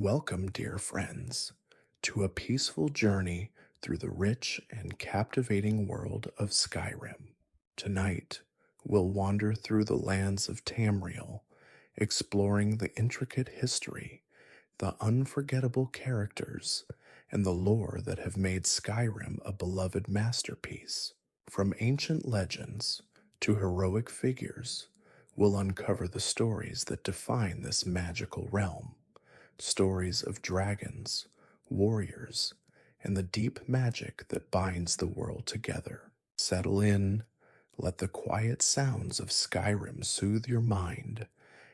Welcome, dear friends, to a peaceful journey through the rich and captivating world of Skyrim. Tonight, we'll wander through the lands of Tamriel, exploring the intricate history, the unforgettable characters, and the lore that have made Skyrim a beloved masterpiece. From ancient legends to heroic figures, we'll uncover the stories that define this magical realm. Stories of dragons, warriors, and the deep magic that binds the world together. Settle in, let the quiet sounds of Skyrim soothe your mind,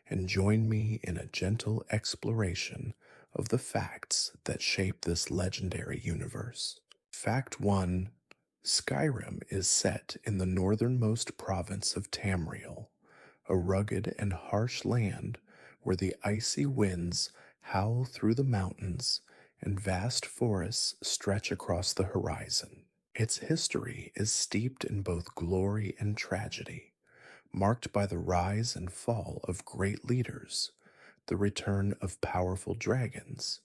and join me in a gentle exploration of the facts that shape this legendary universe. Fact 1: Skyrim is set in the northernmost province of Tamriel, a rugged and harsh land where the icy winds howl through the mountains and vast forests stretch across the horizon. Its history is steeped in both glory and tragedy, marked by the rise and fall of great leaders, the return of powerful dragons,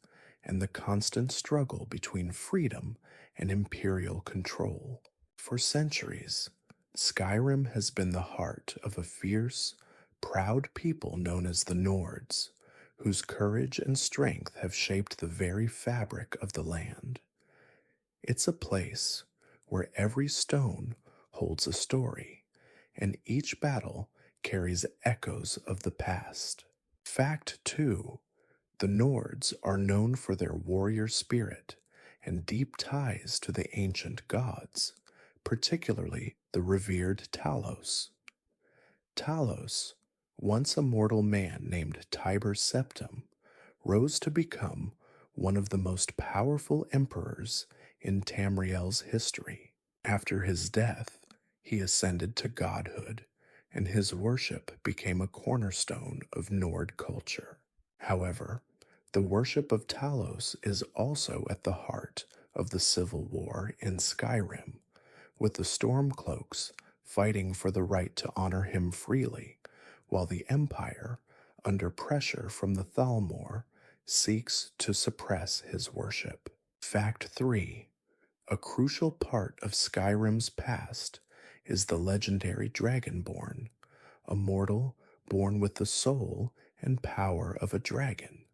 and the constant struggle between freedom and imperial control. For centuries, Skyrim has been the heart of a fierce, proud people known as the Nords, whose courage and strength have shaped the very fabric of the land. It's a place where every stone holds a story, and each battle carries echoes of the past. Fact 2: the Nords are known for their warrior spirit and deep ties to the ancient gods, particularly the revered Talos. Talos, once a mortal man named Tiber Septim, rose to become one of the most powerful emperors in Tamriel's history. After his death, he ascended to godhood, and his worship became a cornerstone of Nord culture. However, the worship of Talos is also at the heart of the civil war in Skyrim, with the Stormcloaks fighting for the right to honor him freely, while the Empire, under pressure from the Thalmor, seeks to suppress his worship. Fact 3: a crucial part of Skyrim's past is the legendary Dragonborn, a mortal born with the soul and power of a dragon.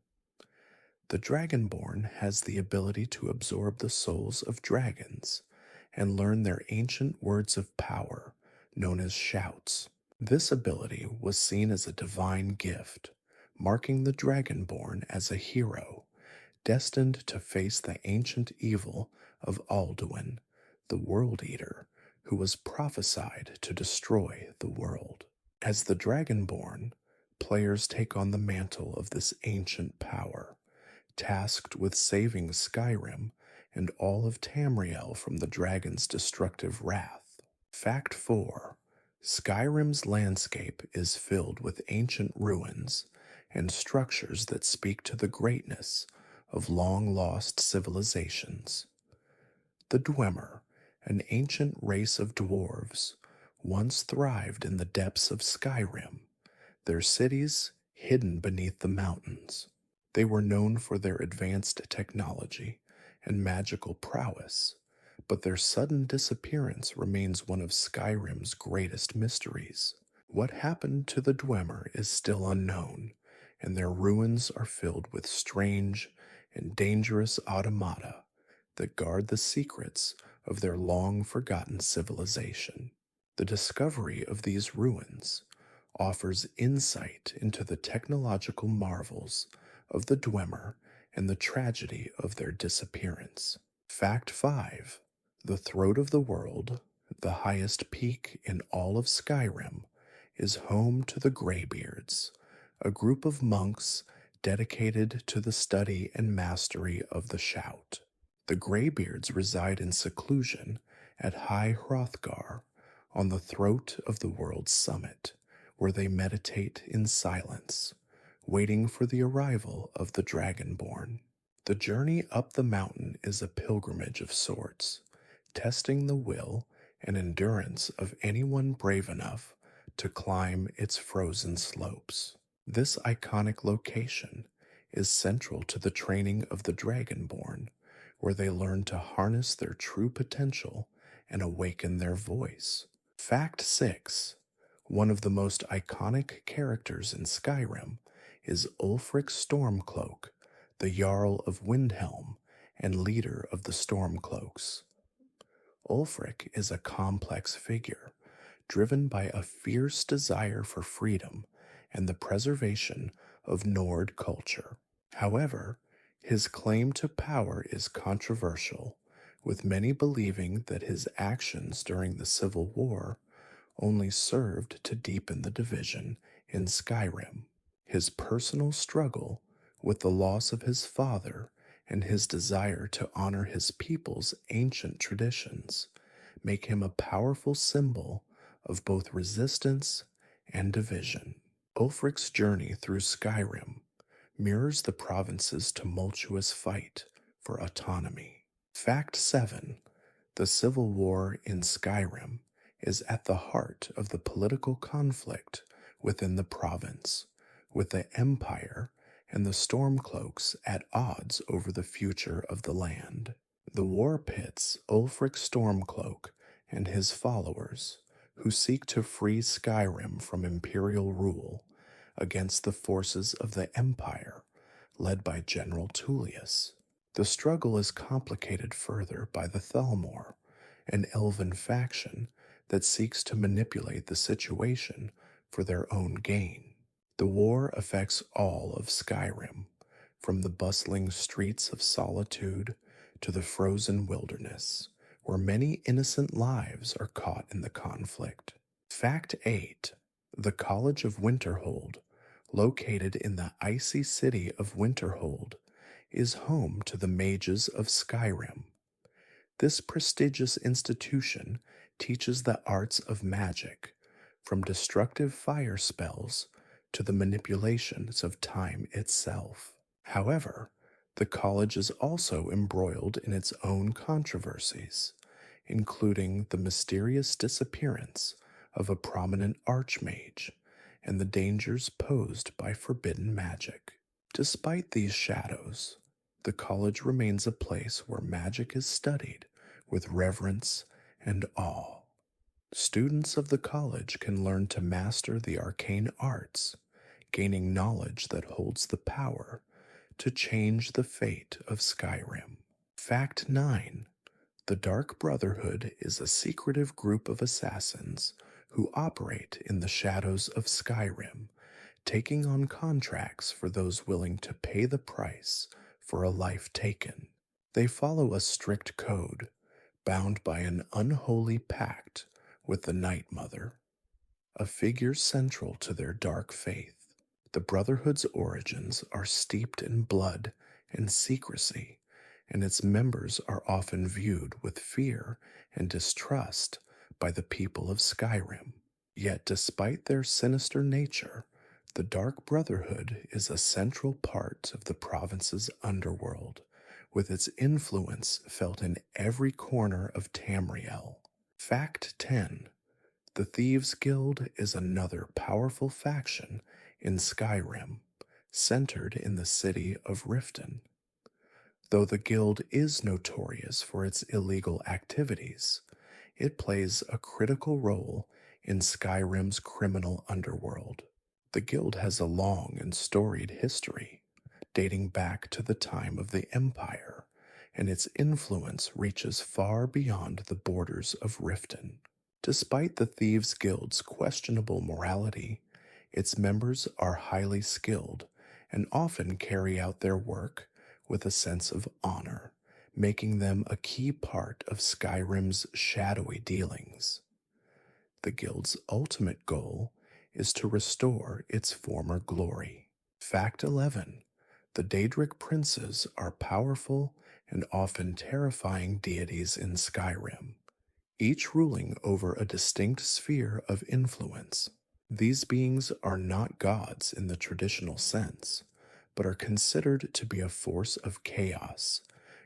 The Dragonborn has the ability to absorb the souls of dragons and learn their ancient words of power, known as shouts. This ability was seen as a divine gift, marking the Dragonborn as a hero, destined to face the ancient evil of Alduin, the World Eater, who was prophesied to destroy the world. As the Dragonborn, players take on the mantle of this ancient power, tasked with saving Skyrim and all of Tamriel from the dragon's destructive wrath. Fact 4: Skyrim's landscape is filled with ancient ruins and structures that speak to the greatness of long-lost civilizations. The Dwemer, an ancient race of dwarves, once thrived in the depths of Skyrim, their cities hidden beneath the mountains. They were known for their advanced technology and magical prowess, but their sudden disappearance remains one of Skyrim's greatest mysteries. What happened to the Dwemer is still unknown, and their ruins are filled with strange and dangerous automata that guard the secrets of their long-forgotten civilization. The discovery of these ruins offers insight into the technological marvels of the Dwemer and the tragedy of their disappearance. Fact 5: the throat of the world, the highest peak in all of Skyrim, is home to the Greybeards, a group of monks dedicated to the study and mastery of the shout. The Greybeards reside in seclusion at High Hrothgar, on the throat of the world's summit, where they meditate in silence, waiting for the arrival of the Dragonborn. The journey up the mountain is a pilgrimage of sorts, testing the will and endurance of anyone brave enough to climb its frozen slopes. This iconic location is central to the training of the Dragonborn, where they learn to harness their true potential and awaken their voice. Fact 6. One of the most iconic characters in Skyrim is Ulfric Stormcloak, the Jarl of Windhelm and leader of the Stormcloaks. Ulfric is a complex figure, driven by a fierce desire for freedom and the preservation of Nord culture. However, his claim to power is controversial, with many believing that his actions during the Civil War only served to deepen the division in Skyrim. His personal struggle with the loss of his father and his desire to honor his people's ancient traditions make him a powerful symbol of both resistance and division. Ulfric's journey through Skyrim mirrors the province's tumultuous fight for autonomy. Fact 7. The Civil War in Skyrim is at the heart of the political conflict within the province, with the Empire and the Stormcloaks at odds over the future of the land. The war pits Ulfric Stormcloak and his followers, who seek to free Skyrim from imperial rule, against the forces of the Empire, led by General Tullius. The struggle is complicated further by the Thalmor, an elven faction that seeks to manipulate the situation for their own gain. The war affects all of Skyrim, from the bustling streets of Solitude to the frozen wilderness, where many innocent lives are caught in the conflict. Fact 8. The College of Winterhold, located in the icy city of Winterhold, is home to the mages of Skyrim. This prestigious institution teaches the arts of magic, from destructive fire spells to the manipulations of time itself. However, the college is also embroiled in its own controversies, including the mysterious disappearance of a prominent archmage and the dangers posed by forbidden magic. Despite these shadows, the college remains a place where magic is studied with reverence and awe. Students of the college can learn to master the arcane arts, gaining knowledge that holds the power to change the fate of Skyrim. Fact 9. The Dark Brotherhood is a secretive group of assassins who operate in the shadows of Skyrim, taking on contracts for those willing to pay the price for a life taken. They follow a strict code, bound by an unholy pact with the Night Mother, a figure central to their dark faith. The Brotherhood's origins are steeped in blood and secrecy, and its members are often viewed with fear and distrust by the people of Skyrim. Yet, despite their sinister nature, the Dark Brotherhood is a central part of the province's underworld, with its influence felt in every corner of Tamriel. Fact 10. The Thieves' Guild is another powerful faction in Skyrim, centered in the city of Riften. Though the guild is notorious for its illegal activities, it plays a critical role in Skyrim's criminal underworld. The guild has a long and storied history, dating back to the time of the Empire, and its influence reaches far beyond the borders of Riften. Despite the Thieves' Guild's questionable morality, its members are highly skilled and often carry out their work with a sense of honor, making them a key part of Skyrim's shadowy dealings. The guild's ultimate goal is to restore its former glory. Fact 11. The Daedric princes are powerful and often terrifying deities in Skyrim, each ruling over a distinct sphere of influence. These beings are not gods in the traditional sense, but are considered to be a force of chaos,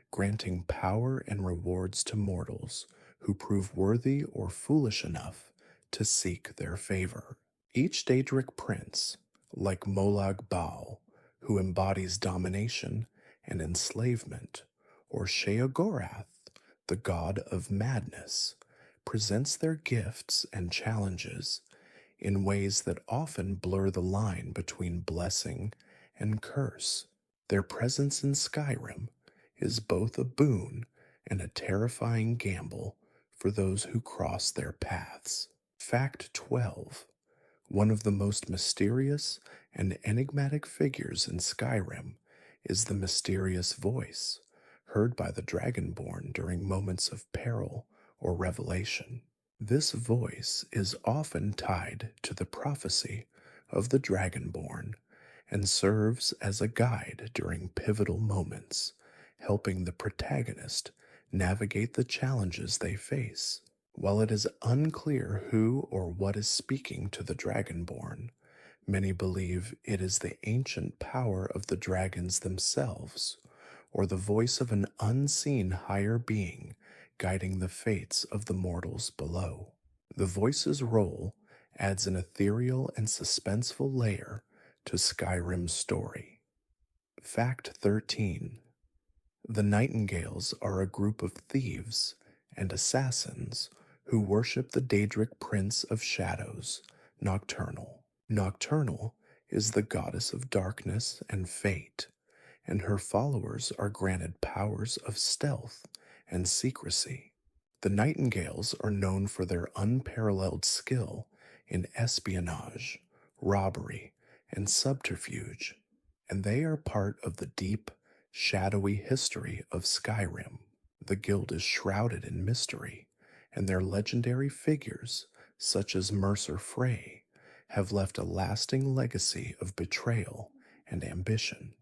granting power and rewards to mortals who prove worthy or foolish enough to seek their favor. Each Daedric prince, like Molag Bal, who embodies domination and enslavement, or Sheogorath, the god of madness, presents their gifts and challenges in ways that often blur the line between blessing and curse. Their presence in Skyrim is both a boon and a terrifying gamble for those who cross their paths. Fact 12. One of the most mysterious and enigmatic figures in Skyrim is the mysterious voice heard by the Dragonborn during moments of peril or revelation. This voice is often tied to the prophecy of the Dragonborn and serves as a guide during pivotal moments, helping the protagonist navigate the challenges they face. While it is unclear who or what is speaking to the Dragonborn, many believe it is the ancient power of the dragons themselves, or the voice of an unseen higher being guiding the fates of the mortals below. The voice's role adds an ethereal and suspenseful layer to Skyrim's story. Fact 13. The Nightingales are a group of thieves and assassins who worship the Daedric Prince of Shadows, Nocturnal. Nocturnal is the goddess of darkness and fate, and her followers are granted powers of stealth and secrecy. The Nightingales are known for their unparalleled skill in espionage, robbery, and subterfuge, and they are part of the deep, shadowy history of Skyrim. The guild is shrouded in mystery, and their legendary figures, such as Mercer Frey, have left a lasting legacy of betrayal and ambition.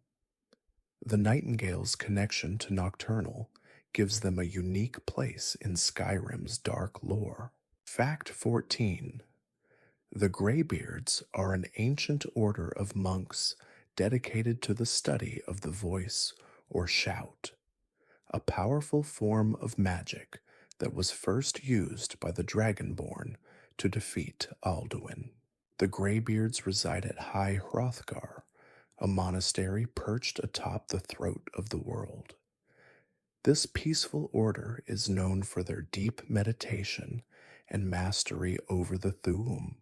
The Nightingale's connection to Nocturnal gives them a unique place in Skyrim's dark lore. Fact 14. The Greybeards are an ancient order of monks dedicated to the study of the voice or shout, a powerful form of magic that was first used by the Dragonborn to defeat Alduin. The Greybeards reside at High Hrothgar, a monastery perched atop the throat of the world. This peaceful order is known for their deep meditation and mastery over the Thu'um,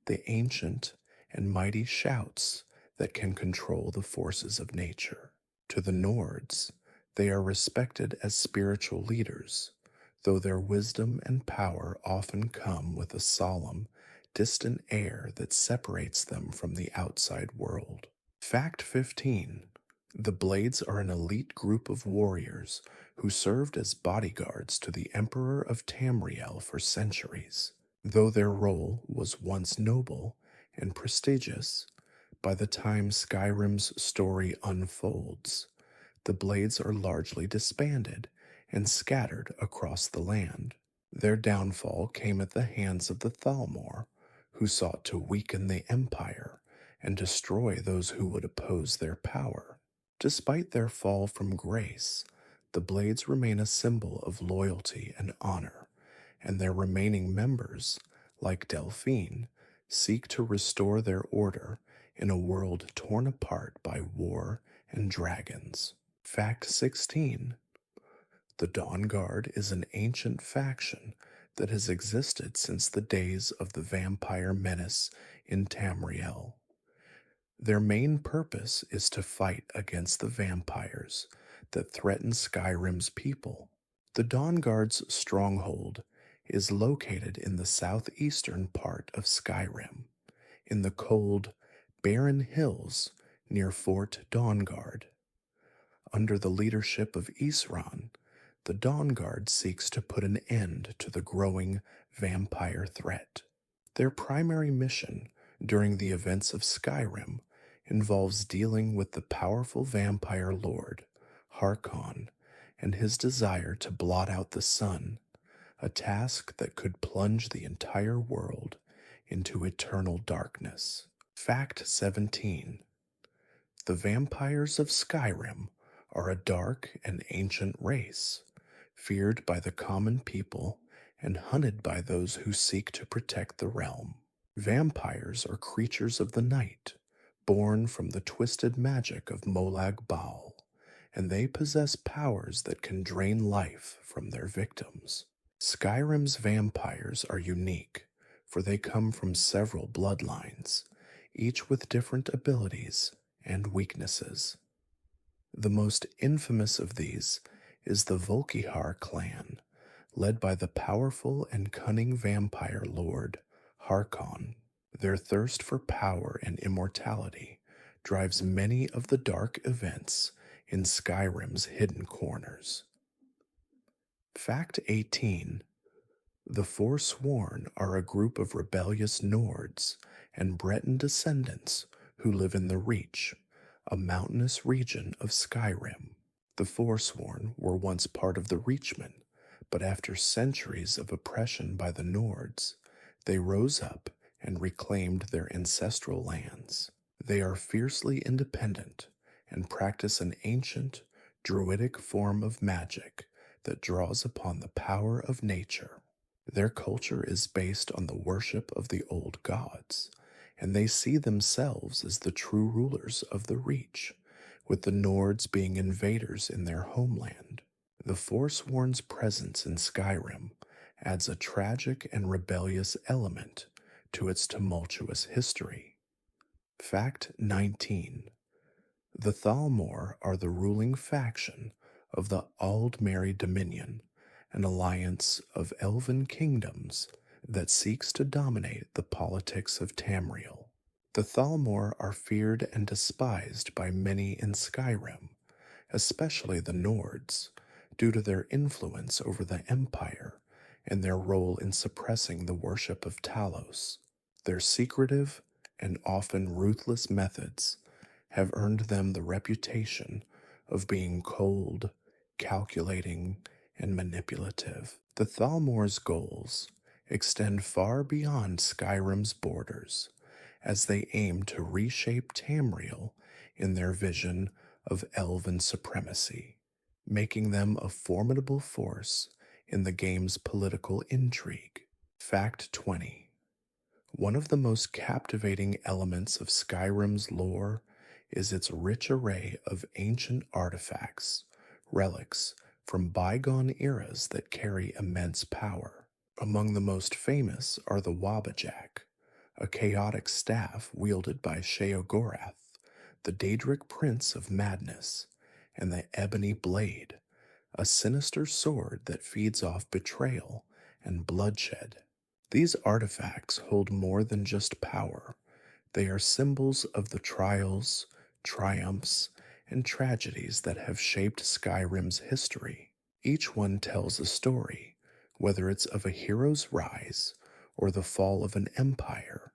the ancient and mighty shouts that can control the forces of nature. To the Nords, they are respected as spiritual leaders, though their wisdom and power often come with a solemn, distant air that separates them from the outside world. Fact 15. The Blades are an elite group of warriors who served as bodyguards to the Emperor of Tamriel for centuries. Though their role was once noble and prestigious, by the time Skyrim's story unfolds, the Blades are largely disbanded and scattered across the land. Their downfall came at the hands of the Thalmor, who sought to weaken the Empire and destroy those who would oppose their power. Despite their fall from grace, the Blades remain a symbol of loyalty and honor, and their remaining members, like Delphine, seek to restore their order in a world torn apart by war and dragons. Fact 16. The Dawn Guard is an ancient faction that has existed since the days of the vampire menace in Tamriel. Their main purpose is to fight against the vampires that threaten Skyrim's people. The Dawn Guard's stronghold is located in the southeastern part of Skyrim, in the cold, barren hills near Fort Dawnguard. Under the leadership of Isran, the Dawn Guard seeks to put an end to the growing vampire threat. Their primary mission during the events of Skyrim involves dealing with the powerful vampire lord, Harkon, and his desire to blot out the sun, a task that could plunge the entire world into eternal darkness. Fact 17. The vampires of Skyrim are a dark and ancient race, feared by the common people and hunted by those who seek to protect the realm. Vampires are creatures of the night, born from the twisted magic of Molag Bal, and they possess powers that can drain life from their victims. Skyrim's vampires are unique, for they come from several bloodlines, each with different abilities and weaknesses. The most infamous of these is the Volkihar clan, led by the powerful and cunning vampire lord Harkon. Their thirst for power and immortality drives many of the dark events in Skyrim's hidden corners. Fact 18. The Forsworn are a group of rebellious Nords and Breton descendants who live in the Reach, a mountainous region of Skyrim. The Forsworn were once part of the Reachmen, but after centuries of oppression by the Nords, they rose up and reclaimed their ancestral lands. They are fiercely independent and practice an ancient, druidic form of magic that draws upon the power of nature. Their culture is based on the worship of the old gods, and they see themselves as the true rulers of the Reach, with the Nords being invaders in their homeland. The Forsworn's presence in Skyrim adds a tragic and rebellious element to its tumultuous history. Fact 19. The Thalmor are the ruling faction of the Aldmeri Dominion, an alliance of elven kingdoms that seeks to dominate the politics of Tamriel. The Thalmor are feared and despised by many in Skyrim, especially the Nords, due to their influence over the Empire and their role in suppressing the worship of Talos. Their secretive and often ruthless methods have earned them the reputation of being cold, calculating, and manipulative. The Thalmor's goals extend far beyond Skyrim's borders, as they aim to reshape Tamriel in their vision of elven supremacy, making them a formidable force in the game's political intrigue. Fact 20. One of the most captivating elements of Skyrim's lore is its rich array of ancient artifacts, relics from bygone eras that carry immense power. Among the most famous are the Wabbajack, a chaotic staff wielded by Sheogorath, the Daedric Prince of Madness, and the Ebony Blade, a sinister sword that feeds off betrayal and bloodshed. These artifacts hold more than just power. They are symbols of the trials, triumphs, and tragedies that have shaped Skyrim's history. Each one tells a story, whether it's of a hero's rise or the fall of an empire,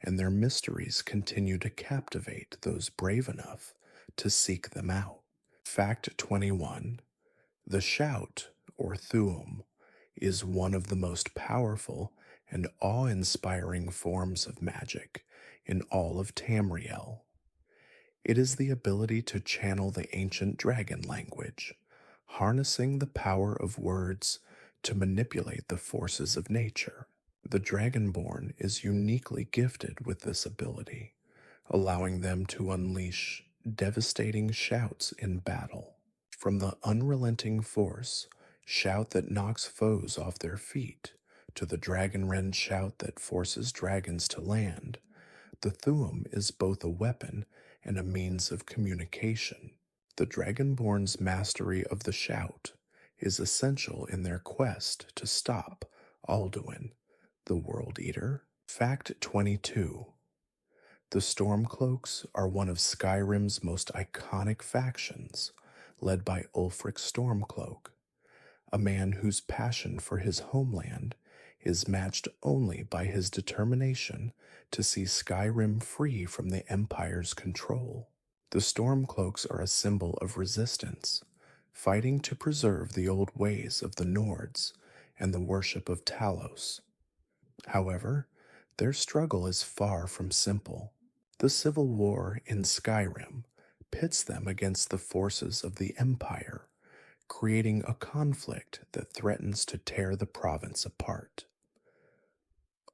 and their mysteries continue to captivate those brave enough to seek them out. Fact 21. The Shout, or Thuum, is one of the most powerful and awe-inspiring forms of magic in all of Tamriel. It is the ability to channel the ancient dragon language, harnessing the power of words to manipulate the forces of nature. The Dragonborn is uniquely gifted with this ability, allowing them to unleash devastating shouts in battle. From the unrelenting force, shout that knocks foes off their feet, to the Dragonrend shout that forces dragons to land, the Thuum is both a weapon and a means of communication. The Dragonborn's mastery of the shout is essential in their quest to stop Alduin, the World Eater. Fact 22. The Stormcloaks are one of Skyrim's most iconic factions, led by Ulfric Stormcloak, a man whose passion for his homeland is matched only by his determination to see Skyrim free from the Empire's control. The Stormcloaks are a symbol of resistance, fighting to preserve the old ways of the Nords and the worship of Talos. However, their struggle is far from simple. The civil war in Skyrim pits them against the forces of the Empire, creating a conflict that threatens to tear the province apart.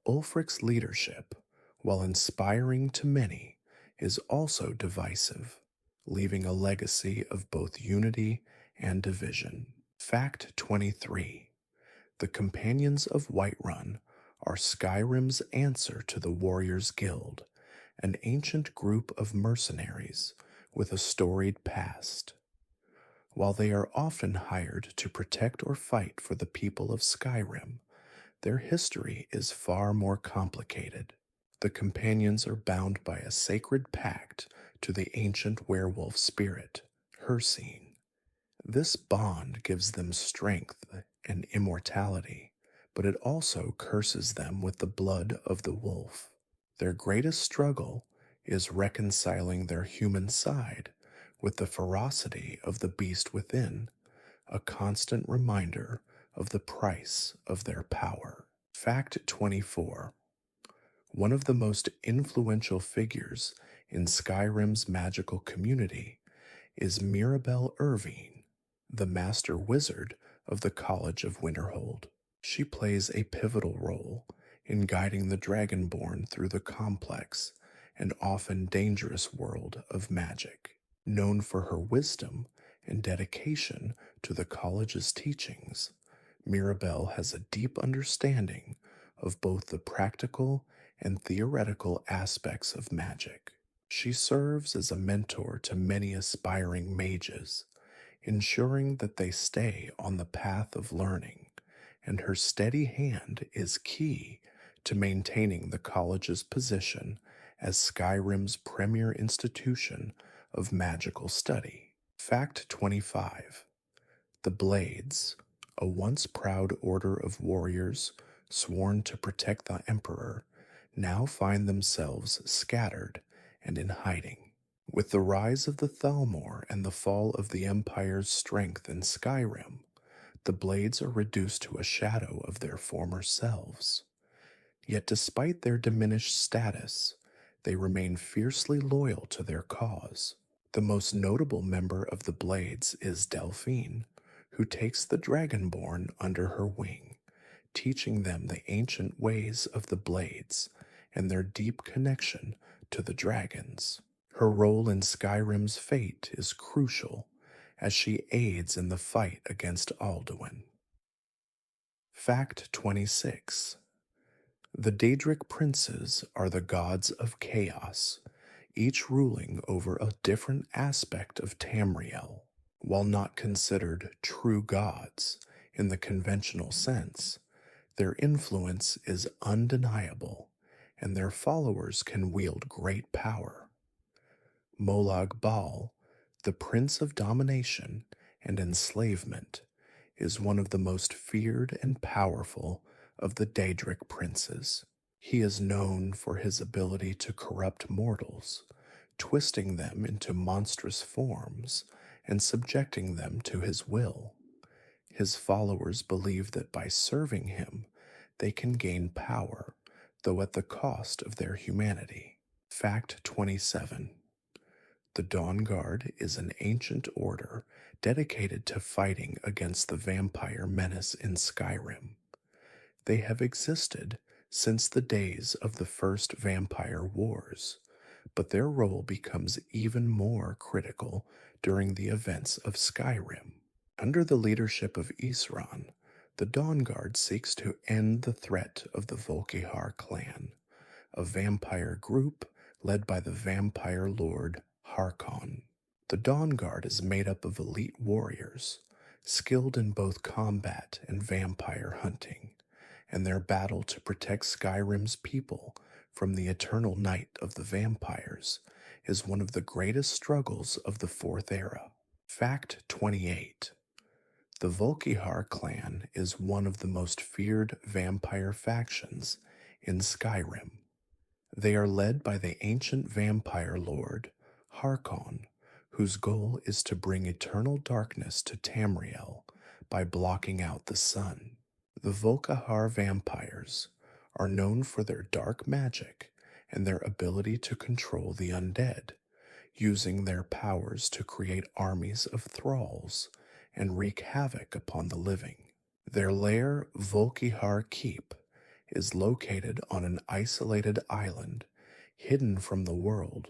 Ulfric's leadership, while inspiring to many, is also divisive, leaving a legacy of both unity and division. Fact 23. The Companions of Whiterun are Skyrim's answer to the Warriors Guild, an ancient group of mercenaries with a storied past. While they are often hired to protect or fight for the people of Skyrim, their history is far more complicated. The companions are bound by a sacred pact to the ancient werewolf spirit, Hircine. This bond gives them strength and immortality, but it also curses them with the blood of the wolf. Their greatest struggle is reconciling their human side with the ferocity of the beast within, a constant reminder of the price of their power. Fact 24. One of the most influential figures in Skyrim's magical community is Mirabelle Irvine, the master wizard of the College of Winterhold. She plays a pivotal role in guiding the Dragonborn through the complex and often dangerous world of magic. Known for her wisdom and dedication to the college's teachings, Mirabelle has a deep understanding of both the practical and theoretical aspects of magic. She serves as a mentor to many aspiring mages, ensuring that they stay on the path of learning, and her steady hand is key to maintaining the college's position as Skyrim's premier institution of magical study. Fact 25. The Blades, a once proud order of warriors sworn to protect the Emperor, now find themselves scattered and in hiding. With the rise of the Thalmor and the fall of the Empire's strength in Skyrim, the Blades are reduced to a shadow of their former selves. Yet despite their diminished status, they remain fiercely loyal to their cause. The most notable member of the Blades is Delphine, who takes the Dragonborn under her wing, teaching them the ancient ways of the Blades and their deep connection to the dragons. Her role in Skyrim's fate is crucial, as she aids in the fight against Alduin. Fact 26. The Daedric princes are the gods of chaos, each ruling over a different aspect of Tamriel. While not considered true gods in the conventional sense, their influence is undeniable, and their followers can wield great power. Molag Bal, the Prince of Domination and Enslavement, is one of the most feared and powerful of the Daedric princes. He is known for his ability to corrupt mortals, twisting them into monstrous forms and subjecting them to his will. His followers believe that by serving him, they can gain power, though at the cost of their humanity. Fact 27. The Dawn Guard is an ancient order dedicated to fighting against the vampire menace in Skyrim. They have existed since the days of the first vampire wars, but their role becomes even more critical during the events of Skyrim. Under the leadership of Isran, the Dawn Guard seeks to end the threat of the Volkihar clan, a vampire group led by the vampire lord Harkon. The Dawn Guard is made up of elite warriors, skilled in both combat and vampire hunting, and their battle to protect Skyrim's people from the eternal night of the vampires is one of the greatest struggles of the Fourth Era. Fact 28. The Volkihar clan is one of the most feared vampire factions in Skyrim. They are led by the ancient vampire lord, Harkon, whose goal is to bring eternal darkness to Tamriel by blocking out the sun. The Volkihar vampires are known for their dark magic and their ability to control the undead, using their powers to create armies of thralls and wreak havoc upon the living. Their lair, Volkihar Keep, is located on an isolated island, hidden from the world,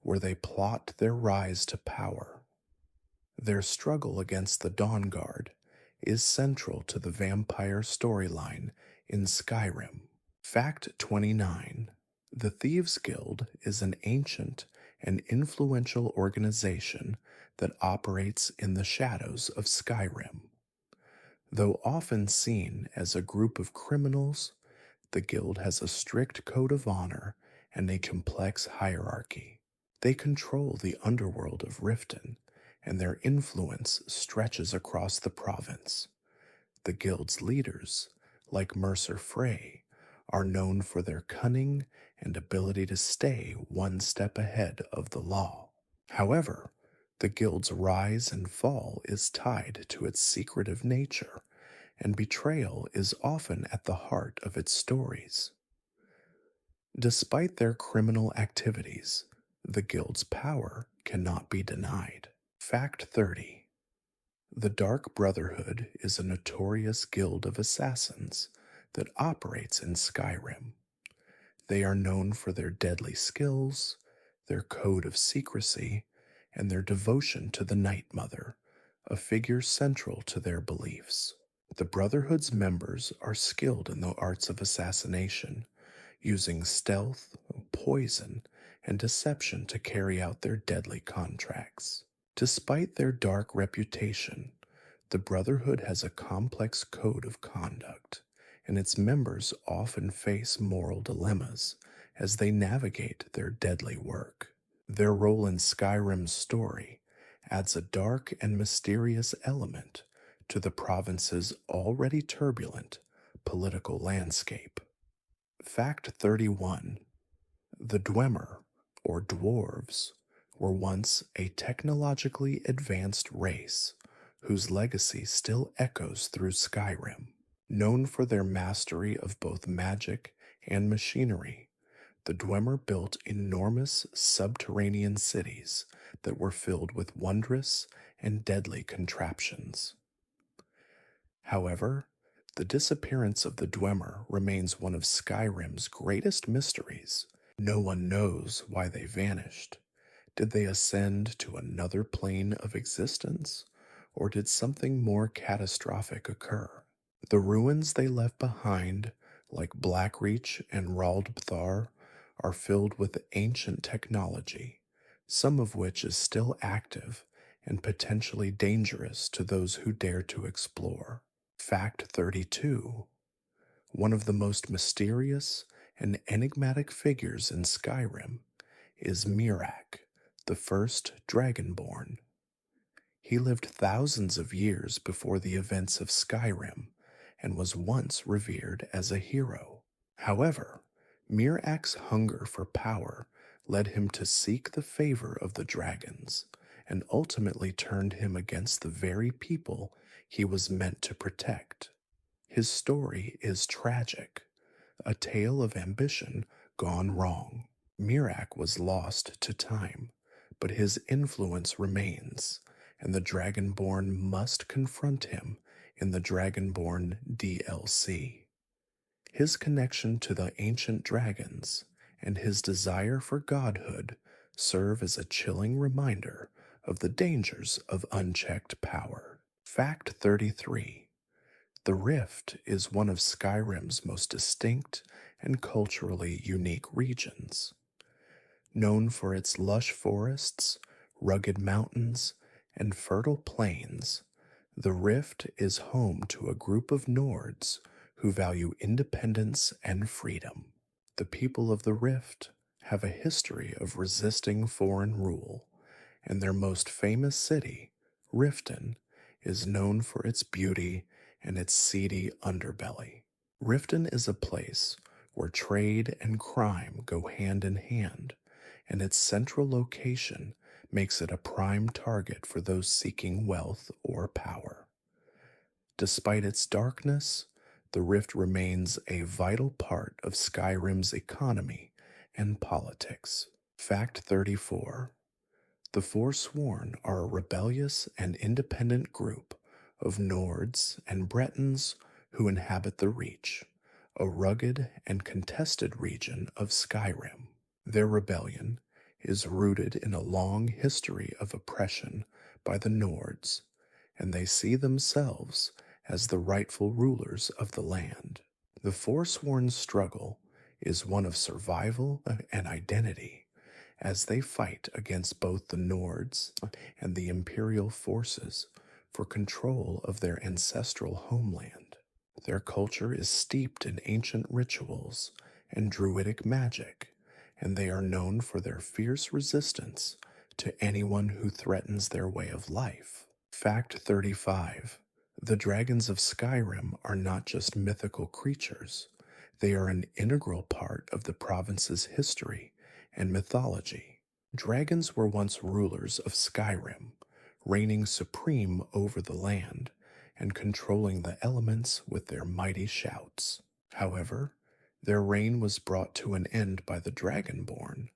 where they plot their rise to power. Their struggle against the Dawn Guard is central to the vampire storyline in Skyrim. Fact 29. The Thieves' Guild is an ancient and influential organization that operates in the shadows of Skyrim. Though often seen as a group of criminals, the guild has a strict code of honor and a complex hierarchy. They control the underworld of Riften, and their influence stretches across the province. The guild's leaders, like Mercer Frey, are known for their cunning and ability to stay one step ahead of the law. However, the guild's rise and fall is tied to its secretive nature, and betrayal is often at the heart of its stories. Despite their criminal activities, the guild's power cannot be denied. Fact 30. The Dark Brotherhood is a notorious guild of assassins that operates in Skyrim. They are known for their deadly skills, their code of secrecy, and their devotion to the Night Mother, a figure central to their beliefs. The Brotherhood's members are skilled in the arts of assassination, using stealth, poison, and deception to carry out their deadly contracts. Despite their dark reputation, the Brotherhood has a complex code of conduct, and its members often face moral dilemmas as they navigate their deadly work. Their role in Skyrim's story adds a dark and mysterious element to the province's already turbulent political landscape. Fact 31. The Dwemer, or dwarves, were once a technologically advanced race whose legacy still echoes through Skyrim. Known for their mastery of both magic and machinery, the Dwemer built enormous subterranean cities that were filled with wondrous and deadly contraptions. However, the disappearance of the Dwemer remains one of Skyrim's greatest mysteries. No one knows why they vanished. Did they ascend to another plane of existence, or did something more catastrophic occur? The ruins they left behind, like Blackreach and Raldbthar, are filled with ancient technology, some of which is still active and potentially dangerous to those who dare to explore. Fact 32. One of the most mysterious and enigmatic figures in Skyrim is Miraak, the first Dragonborn. He lived thousands of years before the events of Skyrim and was once revered as a hero. However, Miraak's hunger for power led him to seek the favor of the dragons and ultimately turned him against the very people he was meant to protect. His story is tragic, a tale of ambition gone wrong. Miraak was lost to time, but his influence remains, and the Dragonborn must confront him in the Dragonborn DLC. His connection to the ancient dragons and his desire for godhood serve as a chilling reminder of the dangers of unchecked power. Fact 33. The Rift is one of Skyrim's most distinct and culturally unique regions. Known for its lush forests, rugged mountains, and fertile plains, the Rift is home to a group of Nords who value independence and freedom. The people of the Rift have a history of resisting foreign rule, and their most famous city, Riften, is known for its beauty and its seedy underbelly. Riften is a place where trade and crime go hand in hand, and its central location makes it a prime target for those seeking wealth or power. Despite its darkness, the Rift remains a vital part of Skyrim's economy and politics. Fact 34. The Forsworn are a rebellious and independent group of Nords and Bretons who inhabit the Reach, a rugged and contested region of Skyrim. Their rebellion is rooted in a long history of oppression by the Nords, and they see themselves as the rightful rulers of the land. The forsworn struggle is one of survival and identity as they fight against both the Nords and the Imperial forces for control of their ancestral homeland. Their culture is steeped in ancient rituals and druidic magic, and they are known for their fierce resistance to anyone who threatens their way of life. Fact 35. The dragons of Skyrim are not just mythical creatures, they are an integral part of the province's history and mythology. Dragons were once rulers of Skyrim, reigning supreme over the land and controlling the elements with their mighty shouts. However, their reign was brought to an end by the Dragonborn,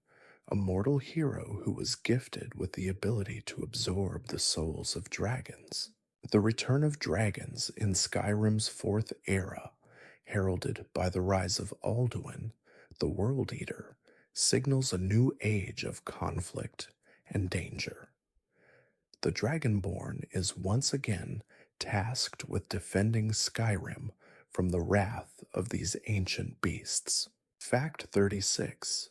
a mortal hero who was gifted with the ability to absorb the souls of dragons. The return of dragons in Skyrim's fourth era, heralded by the rise of Alduin, the World Eater, signals a new age of conflict and danger. The Dragonborn is once again tasked with defending Skyrim from the wrath of these ancient beasts. Fact 36.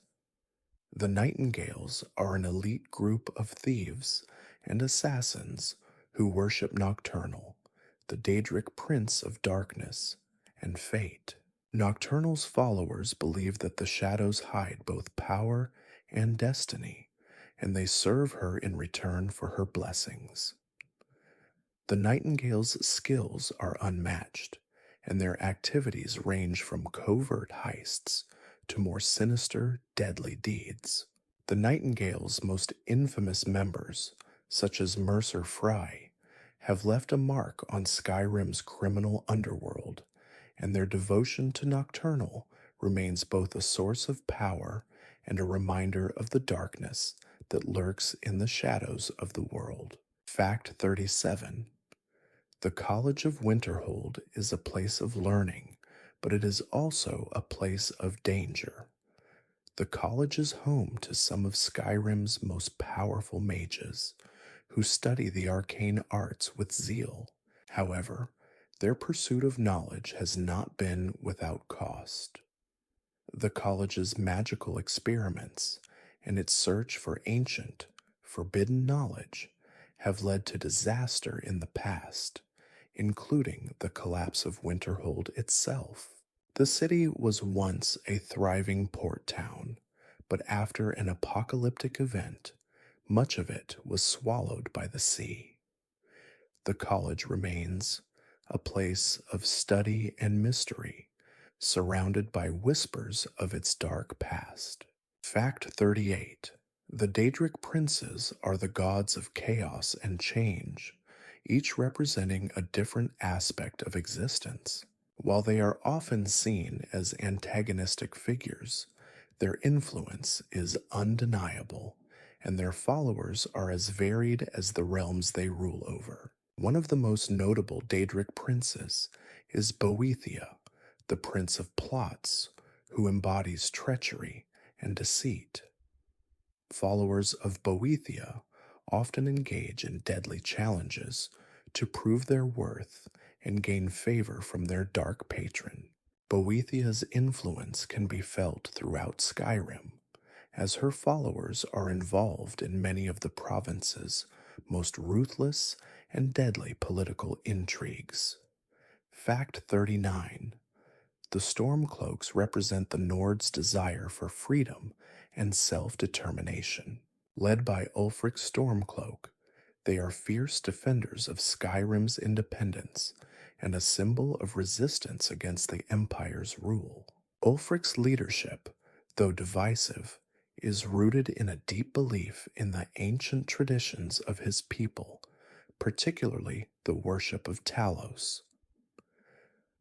The Nightingales are an elite group of thieves and assassins who worship Nocturnal, the Daedric Prince of Darkness and Fate. Nocturnal's followers believe that the shadows hide both power and destiny, and they serve her in return for her blessings. The Nightingale's skills are unmatched, and their activities range from covert heists to more sinister, deadly deeds. The Nightingale's most infamous members, such as Mercer Fry, have left a mark on Skyrim's criminal underworld, and their devotion to Nocturnal remains both a source of power and a reminder of the darkness that lurks in the shadows of the world. Fact 37. The College of Winterhold is a place of learning, but it is also a place of danger. The college is home to some of Skyrim's most powerful mages, who study the arcane arts with zeal. However, their pursuit of knowledge has not been without cost. The college's magical experiments and its search for ancient, forbidden knowledge have led to disaster in the past, including the collapse of Winterhold itself. The city was once a thriving port town, but after an apocalyptic event, much of it was swallowed by the sea. The college remains a place of study and mystery, surrounded by whispers of its dark past. Fact 38. The Daedric princes are the gods of chaos and change, each representing a different aspect of existence. While they are often seen as antagonistic figures, their influence is undeniable, and their followers are as varied as the realms they rule over. One of the most notable Daedric princes is Boethia, the Prince of Plots, who embodies treachery and deceit. Followers of Boethia often engage in deadly challenges to prove their worth and gain favor from their dark patron. Boethia's influence can be felt throughout Skyrim, as her followers are involved in many of the province's most ruthless and deadly political intrigues. Fact 39. The Stormcloaks represent the Nords' desire for freedom and self-determination. Led by Ulfric Stormcloak, they are fierce defenders of Skyrim's independence and a symbol of resistance against the Empire's rule. Ulfric's leadership, though divisive, is rooted in a deep belief in the ancient traditions of his people, particularly the worship of Talos.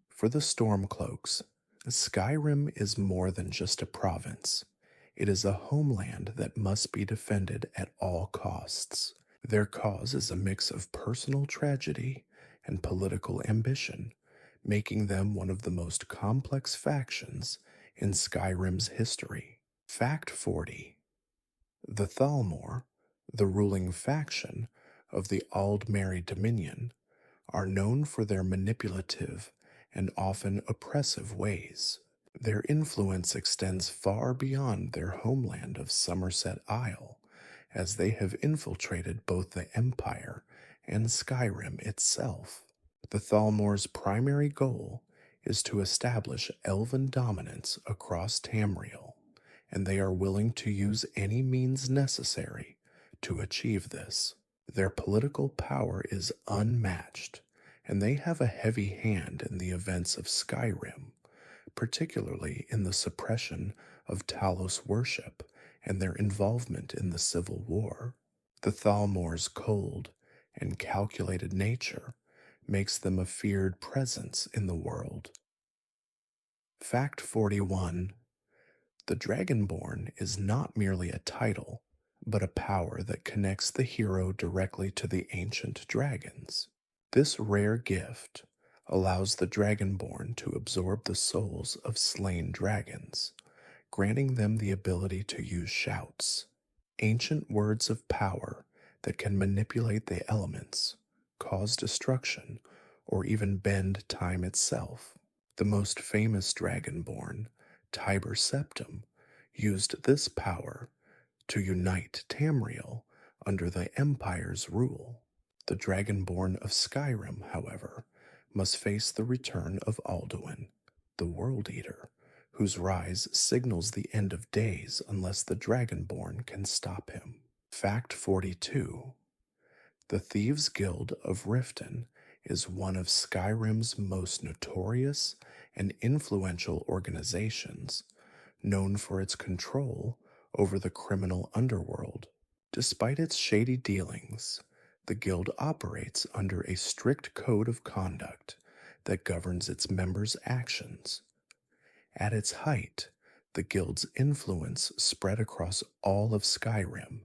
For the Stormcloaks, Skyrim is more than just a province. It is a homeland that must be defended at all costs. Their cause is a mix of personal tragedy and political ambition, making them one of the most complex factions in Skyrim's history. Fact 40. The Thalmor, the ruling faction of the Aldmeri Dominion, are known for their manipulative and often oppressive ways. Their influence extends far beyond their homeland of Somerset Isle, as they have infiltrated both the Empire and Skyrim itself. The Thalmor's primary goal is to establish elven dominance across Tamriel, and they are willing to use any means necessary to achieve this. Their political power is unmatched, and they have a heavy hand in the events of Skyrim, particularly in the suppression of Talos worship and their involvement in the Civil War. The Thalmor's cold and calculated nature makes them a feared presence in the world. Fact 41. The Dragonborn is not merely a title, but a power that connects the hero directly to the ancient dragons. This rare gift allows the Dragonborn to absorb the souls of slain dragons, granting them the ability to use shouts, ancient words of power that can manipulate the elements, cause destruction, or even bend time itself. The most famous Dragonborn, Tiber Septim, used this power to unite Tamriel under the Empire's rule. The Dragonborn of Skyrim, however, must face the return of Alduin, the World Eater, whose rise signals the end of days unless the Dragonborn can stop him. Fact 42. The Thieves' Guild of Riften is one of Skyrim's most notorious and influential organizations, known for its control over the criminal underworld. Despite its shady dealings, the guild operates under a strict code of conduct that governs its members' actions. At its height, the guild's influence spread across all of Skyrim,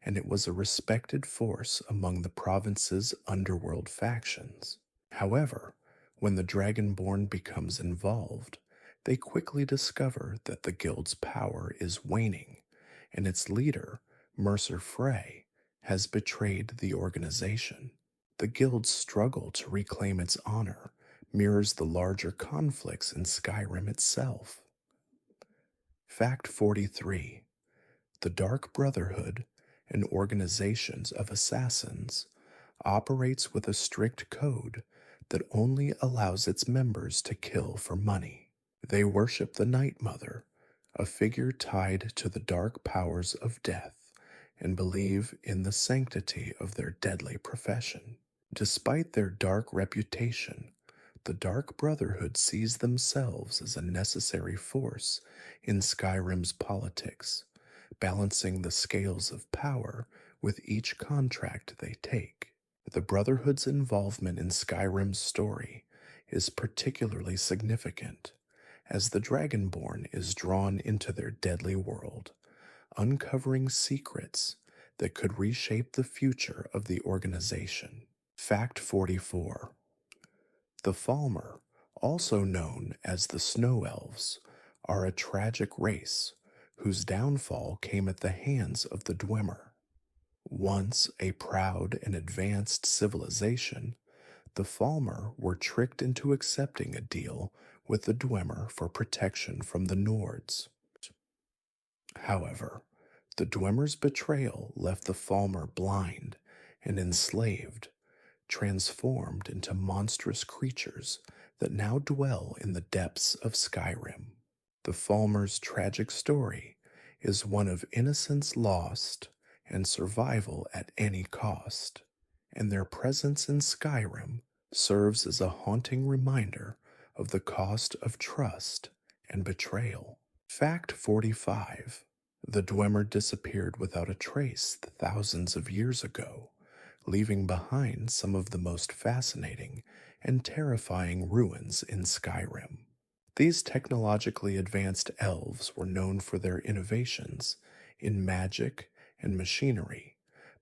and it was a respected force among the province's underworld factions. However, when the Dragonborn becomes involved, they quickly discover that the guild's power is waning, and its leader, Mercer Frey, has betrayed the organization. The guild's struggle to reclaim its honor mirrors the larger conflicts in Skyrim itself. Fact 43. The Dark Brotherhood, an organization of assassins, operates with a strict code that only allows its members to kill for money. They worship the Night Mother, a figure tied to the dark powers of death, and believe in the sanctity of their deadly profession. Despite their dark reputation, the Dark Brotherhood sees themselves as a necessary force in Skyrim's politics, balancing the scales of power with each contract they take. The Brotherhood's involvement in Skyrim's story is particularly significant, as the Dragonborn is drawn into their deadly world, uncovering secrets that could reshape the future of the organization. Fact 44. The Falmer, also known as the Snow Elves, are a tragic race whose downfall came at the hands of the Dwemer. Once a proud and advanced civilization, the Falmer were tricked into accepting a deal with the Dwemer for protection from the Nords. However, the Dwemer's betrayal left the Falmer blind and enslaved, transformed into monstrous creatures that now dwell in the depths of Skyrim. The Falmer's tragic story is one of innocence lost and survival at any cost, and their presence in Skyrim serves as a haunting reminder of the cost of trust and betrayal. Fact 45. The Dwemer disappeared without a trace thousands of years ago, leaving behind some of the most fascinating and terrifying ruins in Skyrim. These technologically advanced elves were known for their innovations in magic and machinery,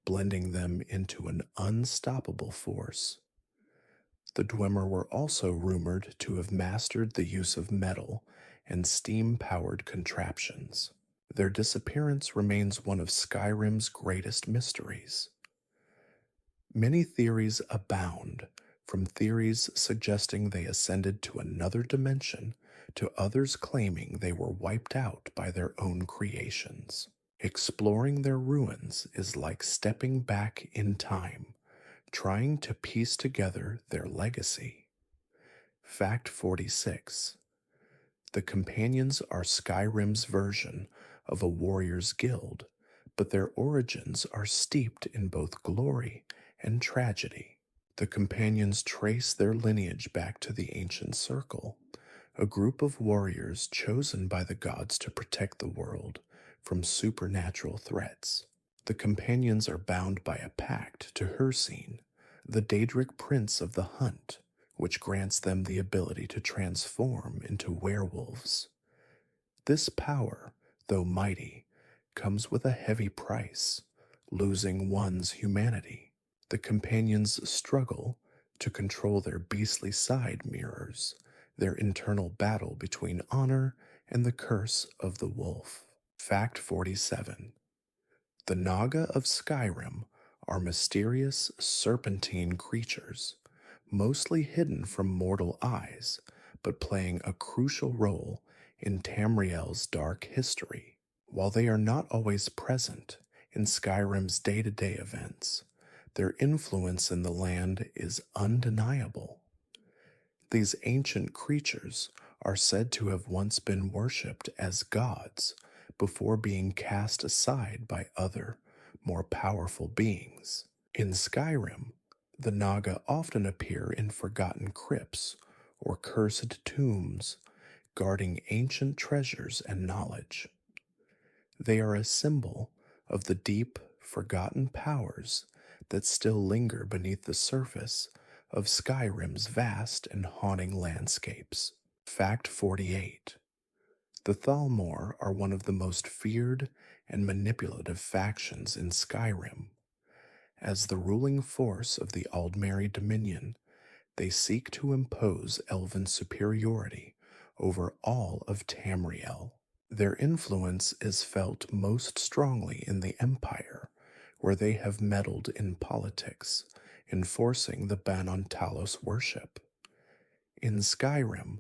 blending them into an unstoppable force. The Dwemer were also rumored to have mastered the use of metal and steam-powered contraptions. Their disappearance remains one of Skyrim's greatest mysteries. Many theories abound, from theories suggesting they ascended to another dimension to others claiming they were wiped out by their own creations. Exploring their ruins is like stepping back in time, trying to piece together their legacy. Fact 46. The companions are Skyrim's version of a warrior's guild, but their origins are steeped in both glory and tragedy. The companions trace their lineage back to the ancient circle, a group of warriors chosen by the gods to protect the world from supernatural threats. The companions are bound by a pact to Hircine, the Daedric prince of the hunt, which grants them the ability to transform into werewolves. This power, though mighty, comes with a heavy price, losing one's humanity. The companions struggle to control their beastly side mirrors, their internal battle between honor and the curse of the wolf. Fact 47. The Naga of Skyrim are mysterious serpentine creatures, mostly hidden from mortal eyes, but playing a crucial role in Tamriel's dark history. While they are not always present in Skyrim's day-to-day events, their influence in the land is undeniable. These ancient creatures are said to have once been worshipped as gods before being cast aside by other, more powerful beings. In Skyrim, the Naga often appear in forgotten crypts or cursed tombs, guarding ancient treasures and knowledge. They are a symbol of the deep, forgotten powers that still linger beneath the surface of Skyrim's vast and haunting landscapes. Fact 48. The Thalmor are one of the most feared and manipulative factions in Skyrim. As the ruling force of the Aldmeri Dominion, they seek to impose elven superiority over all of Tamriel. Their influence is felt most strongly in the Empire, where they have meddled in politics, enforcing the ban on Talos worship. In Skyrim,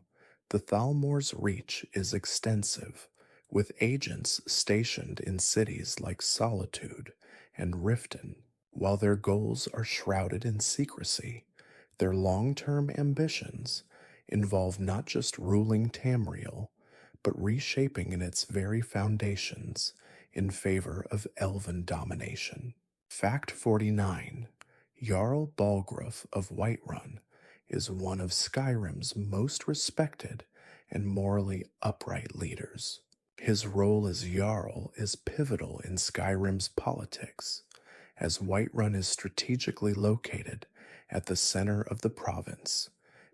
the Thalmor's reach is extensive, with agents stationed in cities like Solitude and Riften. While their goals are shrouded in secrecy, their long-term ambitions involve not just ruling Tamriel, but reshaping in its very foundations in favor of elven domination. Fact 49. Jarl Balgruuf of Whiterun is one of Skyrim's most respected and morally upright leaders. His role as Jarl is pivotal in Skyrim's politics, as Whiterun is strategically located at the center of the province,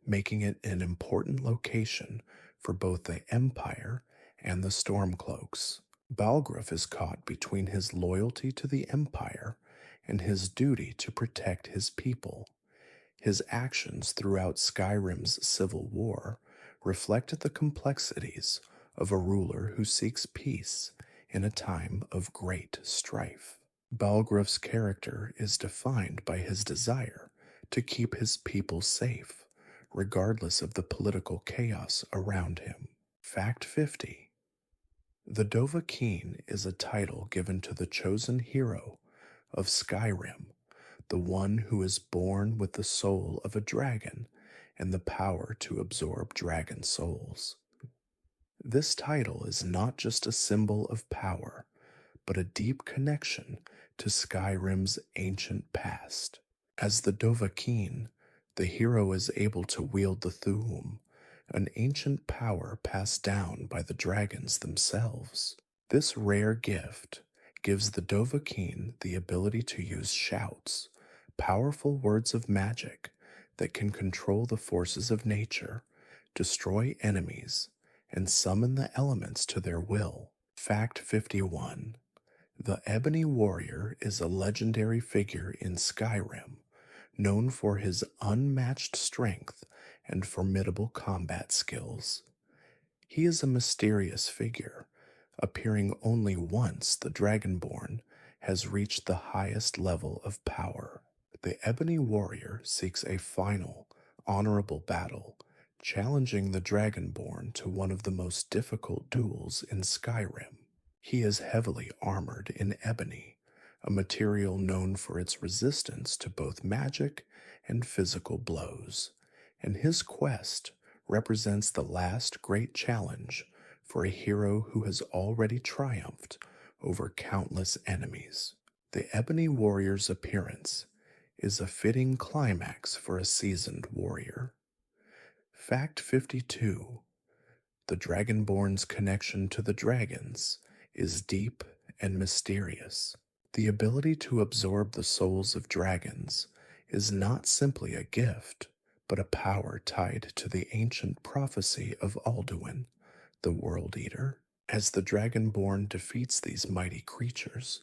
making it an important location for both the Empire and the Stormcloaks. Balgruuf is caught between his loyalty to the Empire and his duty to protect his people. His actions throughout Skyrim's civil war reflected the complexities of a ruler who seeks peace in a time of great strife. Balgruuf's character is defined by his desire to keep his people safe, regardless of the political chaos around him. Fact 50. The Dovahkiin is a title given to the chosen hero of Skyrim, the one who is born with the soul of a dragon and the power to absorb dragon souls. This title is not just a symbol of power, but a deep connection to Skyrim's ancient past. As the Dovahkiin, the hero is able to wield the Thu'um, an ancient power passed down by the dragons themselves. This rare gift gives the Dovahkiin the ability to use shouts, powerful words of magic that can control the forces of nature, destroy enemies, and summon the elements to their will. Fact 51. The Ebony Warrior is a legendary figure in Skyrim, known for his unmatched strength and formidable combat skills. He is a mysterious figure, Appearing only once, the Dragonborn has reached the highest level of power. The Ebony Warrior seeks a final, honorable battle, challenging the Dragonborn to one of the most difficult duels in Skyrim. He is heavily armored in ebony, a material known for its resistance to both magic and physical blows, and his quest represents the last great challenge for a hero who has already triumphed over countless enemies. The Ebony Warrior's appearance is a fitting climax for a seasoned warrior. Fact 52. The Dragonborn's connection to the dragons is deep and mysterious. The ability to absorb the souls of dragons is not simply a gift, but a power tied to the ancient prophecy of Alduin, the World Eater. As the Dragonborn defeats these mighty creatures,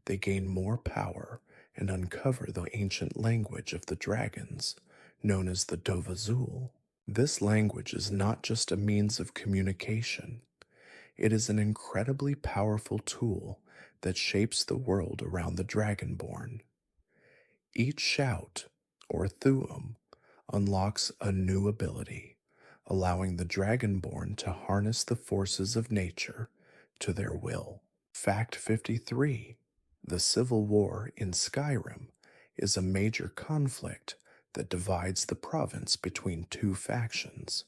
they gain more power and uncover the ancient language of the dragons, known as the Dovazul. This language is not just a means of communication, it is an incredibly powerful tool that shapes the world around the Dragonborn. Each shout, or thu'um, unlocks a new ability, allowing the Dragonborn to harness the forces of nature to their will. Fact 53. The Civil War in Skyrim is a major conflict that divides the province between two factions: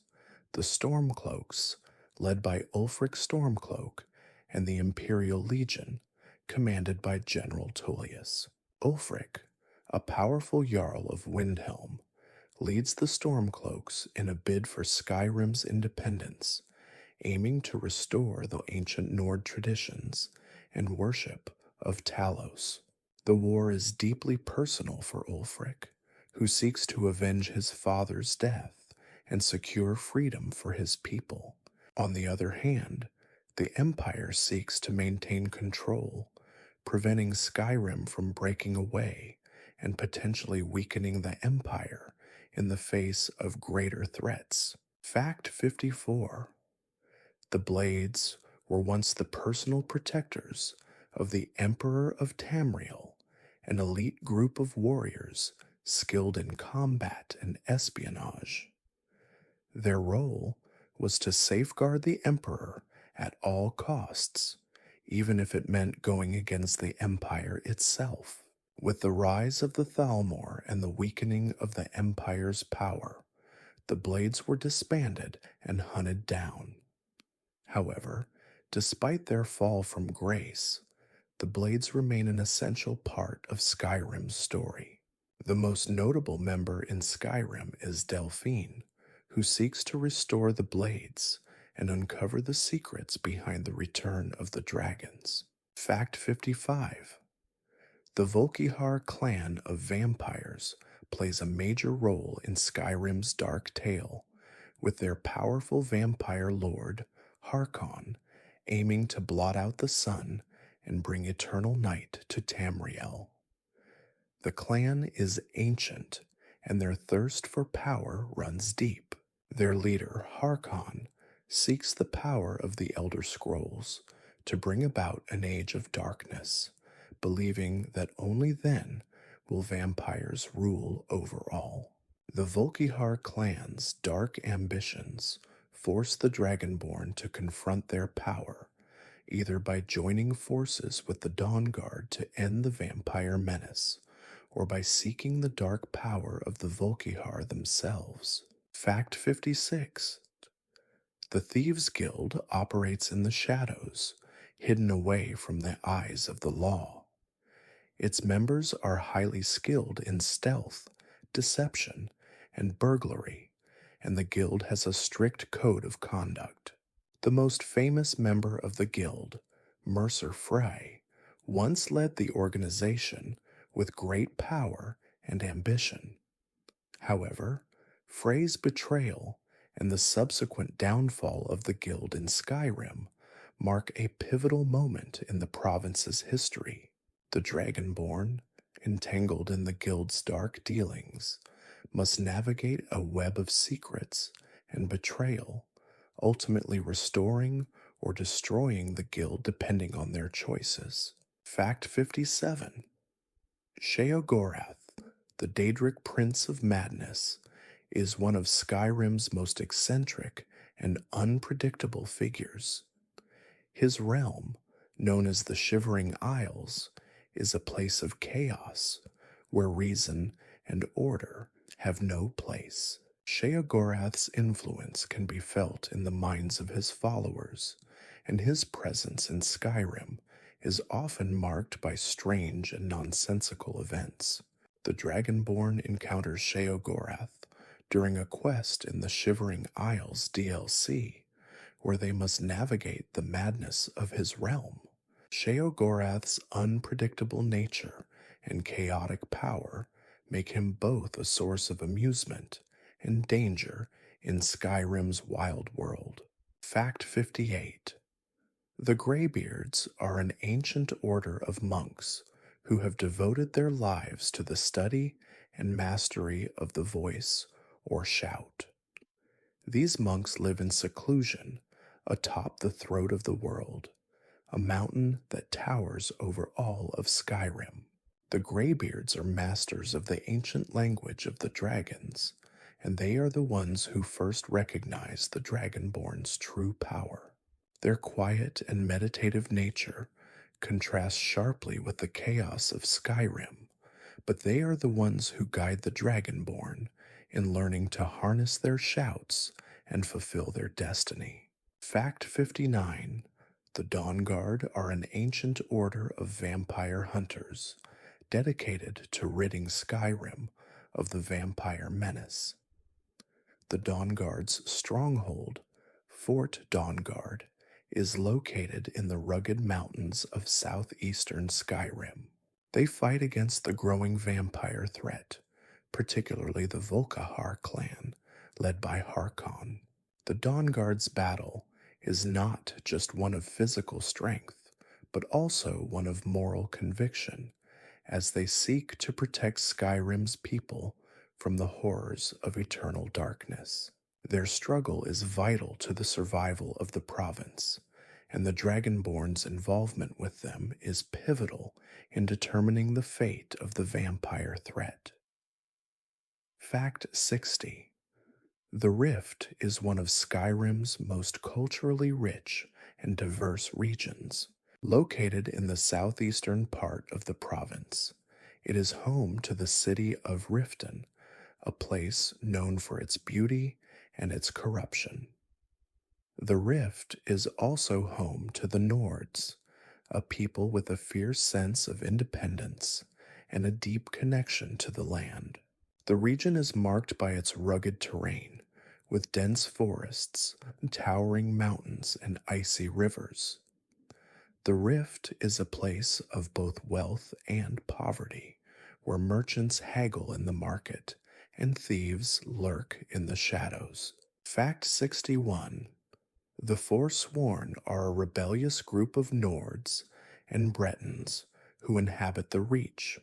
the Stormcloaks, led by Ulfric Stormcloak, and the Imperial Legion, commanded by General Tullius. Ulfric, a powerful Jarl of Windhelm, leads the Stormcloaks in a bid for Skyrim's independence, aiming to restore the ancient Nord traditions and worship of Talos. The war is deeply personal for Ulfric, who seeks to avenge his father's death and secure freedom for his people. On the other hand, the Empire seeks to maintain control, preventing Skyrim from breaking away and potentially weakening the Empire in the face of greater threats. Fact 54. The Blades were once the personal protectors of the Emperor of Tamriel, an elite group of warriors skilled in combat and espionage. Their role was to safeguard the Emperor at all costs, even if it meant going against the Empire itself. With the rise of the Thalmor and the weakening of the Empire's power, the Blades were disbanded and hunted down. However, despite their fall from grace, the Blades remain an essential part of Skyrim's story. The most notable member in Skyrim is Delphine, who seeks to restore the Blades and uncover the secrets behind the return of the dragons. Fact 55. The Volkihar clan of vampires plays a major role in Skyrim's dark tale, with their powerful vampire lord, Harkon, aiming to blot out the sun and bring eternal night to Tamriel. The clan is ancient, and their thirst for power runs deep. Their leader, Harkon, seeks the power of the Elder Scrolls to bring about an age of darkness, believing that only then will vampires rule over all. The Volkihar clan's dark ambitions force the Dragonborn to confront their power, either by joining forces with the Dawnguard to end the vampire menace, or by seeking the dark power of the Volkihar themselves. Fact 56. The Thieves' Guild operates in the shadows, hidden away from the eyes of the law. Its members are highly skilled in stealth, deception, and burglary, and the guild has a strict code of conduct. The most famous member of the guild, Mercer Frey, once led the organization with great power and ambition. However, Frey's betrayal and the subsequent downfall of the guild in Skyrim mark a pivotal moment in the province's history. The Dragonborn, entangled in the guild's dark dealings, must navigate a web of secrets and betrayal, ultimately restoring or or destroying the guild depending on their choices. Fact 57. Sheogorath, the Daedric Prince of Madness, is one of Skyrim's most eccentric and unpredictable figures. His realm, known as the Shivering Isles, is a place of chaos where reason and order have no place. Sheogorath's influence can be felt in the minds of his followers, and his presence in Skyrim is often marked by strange and nonsensical events. The Dragonborn encounters Sheogorath during a quest in the Shivering Isles DLC, where they must navigate the madness of his realm. Sheogorath's unpredictable nature and chaotic power make him both a source of amusement and danger in Skyrim's wild world. Fact 58. The Greybeards are an ancient order of monks who have devoted their lives to the study and mastery of the voice or shout. These monks live in seclusion atop the throat of the world, a mountain that towers over all of Skyrim. The Greybeards are masters of the ancient language of the dragons, and they are the ones who first recognize the Dragonborn's true power. Their quiet and meditative nature contrasts sharply with the chaos of Skyrim, but they are the ones who guide the Dragonborn in learning to harness their shouts and fulfill their destiny. Fact 59. The Dawnguard are an ancient order of vampire hunters dedicated to ridding Skyrim of the vampire menace. The Dawnguard's stronghold, Fort Dawnguard, is located in the rugged mountains of southeastern Skyrim. They fight against the growing vampire threat, particularly the Volkihar clan, led by Harkon. The Dawnguard's battle is not just one of physical strength, but also one of moral conviction, as they seek to protect Skyrim's people from the horrors of eternal darkness. Their struggle is vital to the survival of the province, and the Dragonborn's involvement with them is pivotal in determining the fate of the vampire threat. Fact 60. The Rift is one of Skyrim's most culturally rich and diverse regions. Located in the southeastern part of the province, it is home to the city of Riften, a place known for its beauty and its corruption. The Rift is also home to the Nords, a people with a fierce sense of independence and a deep connection to the land. The region is marked by its rugged terrain, with dense forests, towering mountains, and icy rivers. The Rift is a place of both wealth and poverty, where merchants haggle in the market and thieves lurk in the shadows. Fact 61. The Forsworn are a rebellious group of Nords and Bretons who inhabit the Reach,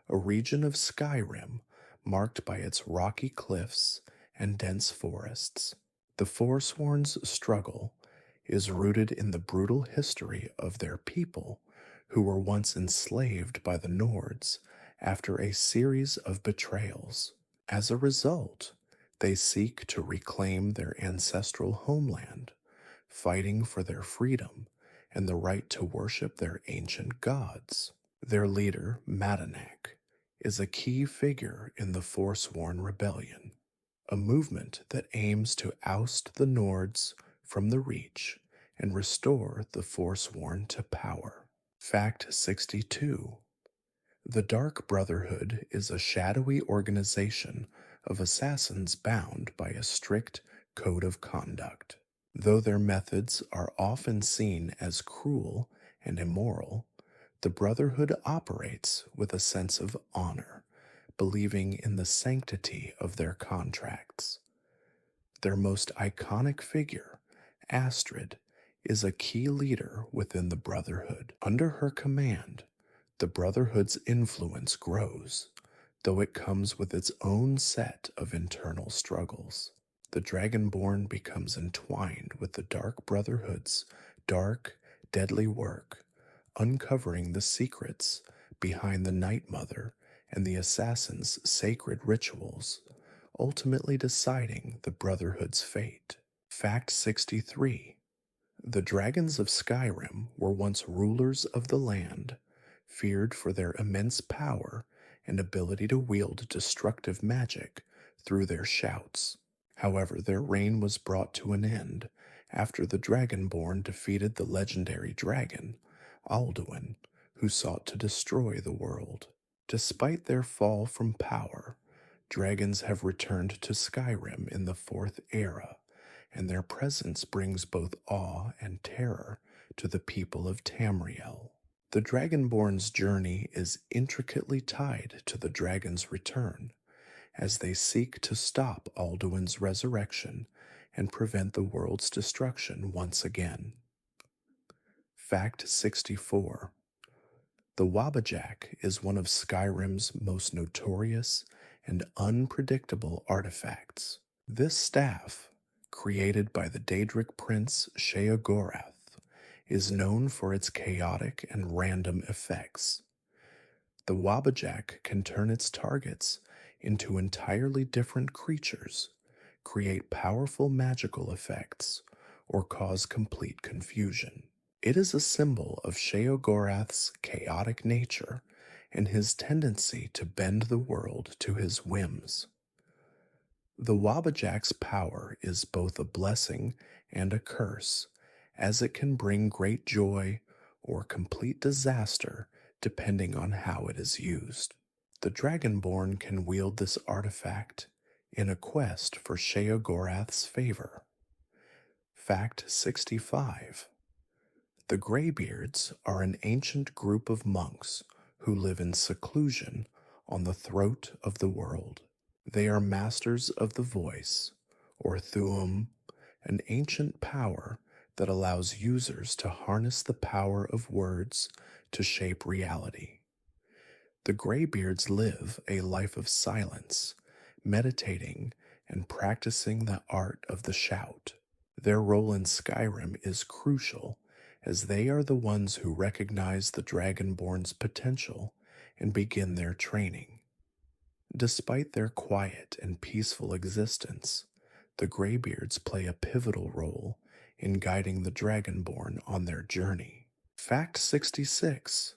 a region of Skyrim marked by its rocky cliffs and dense forests. The Forsworn's struggle is rooted in the brutal history of their people, who were once enslaved by the Nords after a series of betrayals. As a result, they seek to reclaim their ancestral homeland, fighting for their freedom and the right to worship their ancient gods. Their leader, Madanak, is a key figure in the Forsworn Rebellion, a movement that aims to oust the Nords from the Reach and restore the Forsworn to power. Fact 62. The Dark Brotherhood is a shadowy organization of assassins bound by a strict code of conduct. Though their methods are often seen as cruel and immoral, the Brotherhood operates with a sense of honor, believing in the sanctity of their contracts. Their most iconic figure, Astrid, is a key leader within the Brotherhood. Under her command, the Brotherhood's influence grows, though it comes with its own set of internal struggles. The Dragonborn becomes entwined with the Dark Brotherhood's dark, deadly work, uncovering the secrets behind the Night Mother and the Assassin's sacred rituals, ultimately deciding the Brotherhood's fate. Fact 63. The dragons of Skyrim were once rulers of the land, feared for their immense power and ability to wield destructive magic through their shouts. However, their reign was brought to an end after the Dragonborn defeated the legendary dragon, Alduin, who sought to destroy the world. Despite their fall from power, dragons have returned to Skyrim in the Fourth Era, and their presence brings both awe and terror to the people of Tamriel. The Dragonborn's journey is intricately tied to the dragon's return, as they seek to stop Alduin's resurrection and prevent the world's destruction once again. Fact 64. The Wabbajack is one of Skyrim's most notorious and unpredictable artifacts. This staff, created by the Daedric prince Sheogorath, is known for its chaotic and random effects. The Wabbajack can turn its targets into entirely different creatures, create powerful magical effects, or cause complete confusion. It is a symbol of Sheogorath's chaotic nature and his tendency to bend the world to his whims. The Wabbajack's power is both a blessing and a curse, as it can bring great joy or complete disaster depending on how it is used. The Dragonborn can wield this artifact in a quest for Sheogorath's favor. Fact 65. The Greybeards are an ancient group of monks who live in seclusion on the throat of the world. They are masters of the voice, or Thuum, an ancient power that allows users to harness the power of words to shape reality. The Greybeards live a life of silence, meditating and practicing the art of the shout. Their role in Skyrim is crucial, as they are the ones who recognize the Dragonborn's potential and begin their training. Despite their quiet and peaceful existence, the Greybeards play a pivotal role in guiding the Dragonborn on their journey. Fact 66.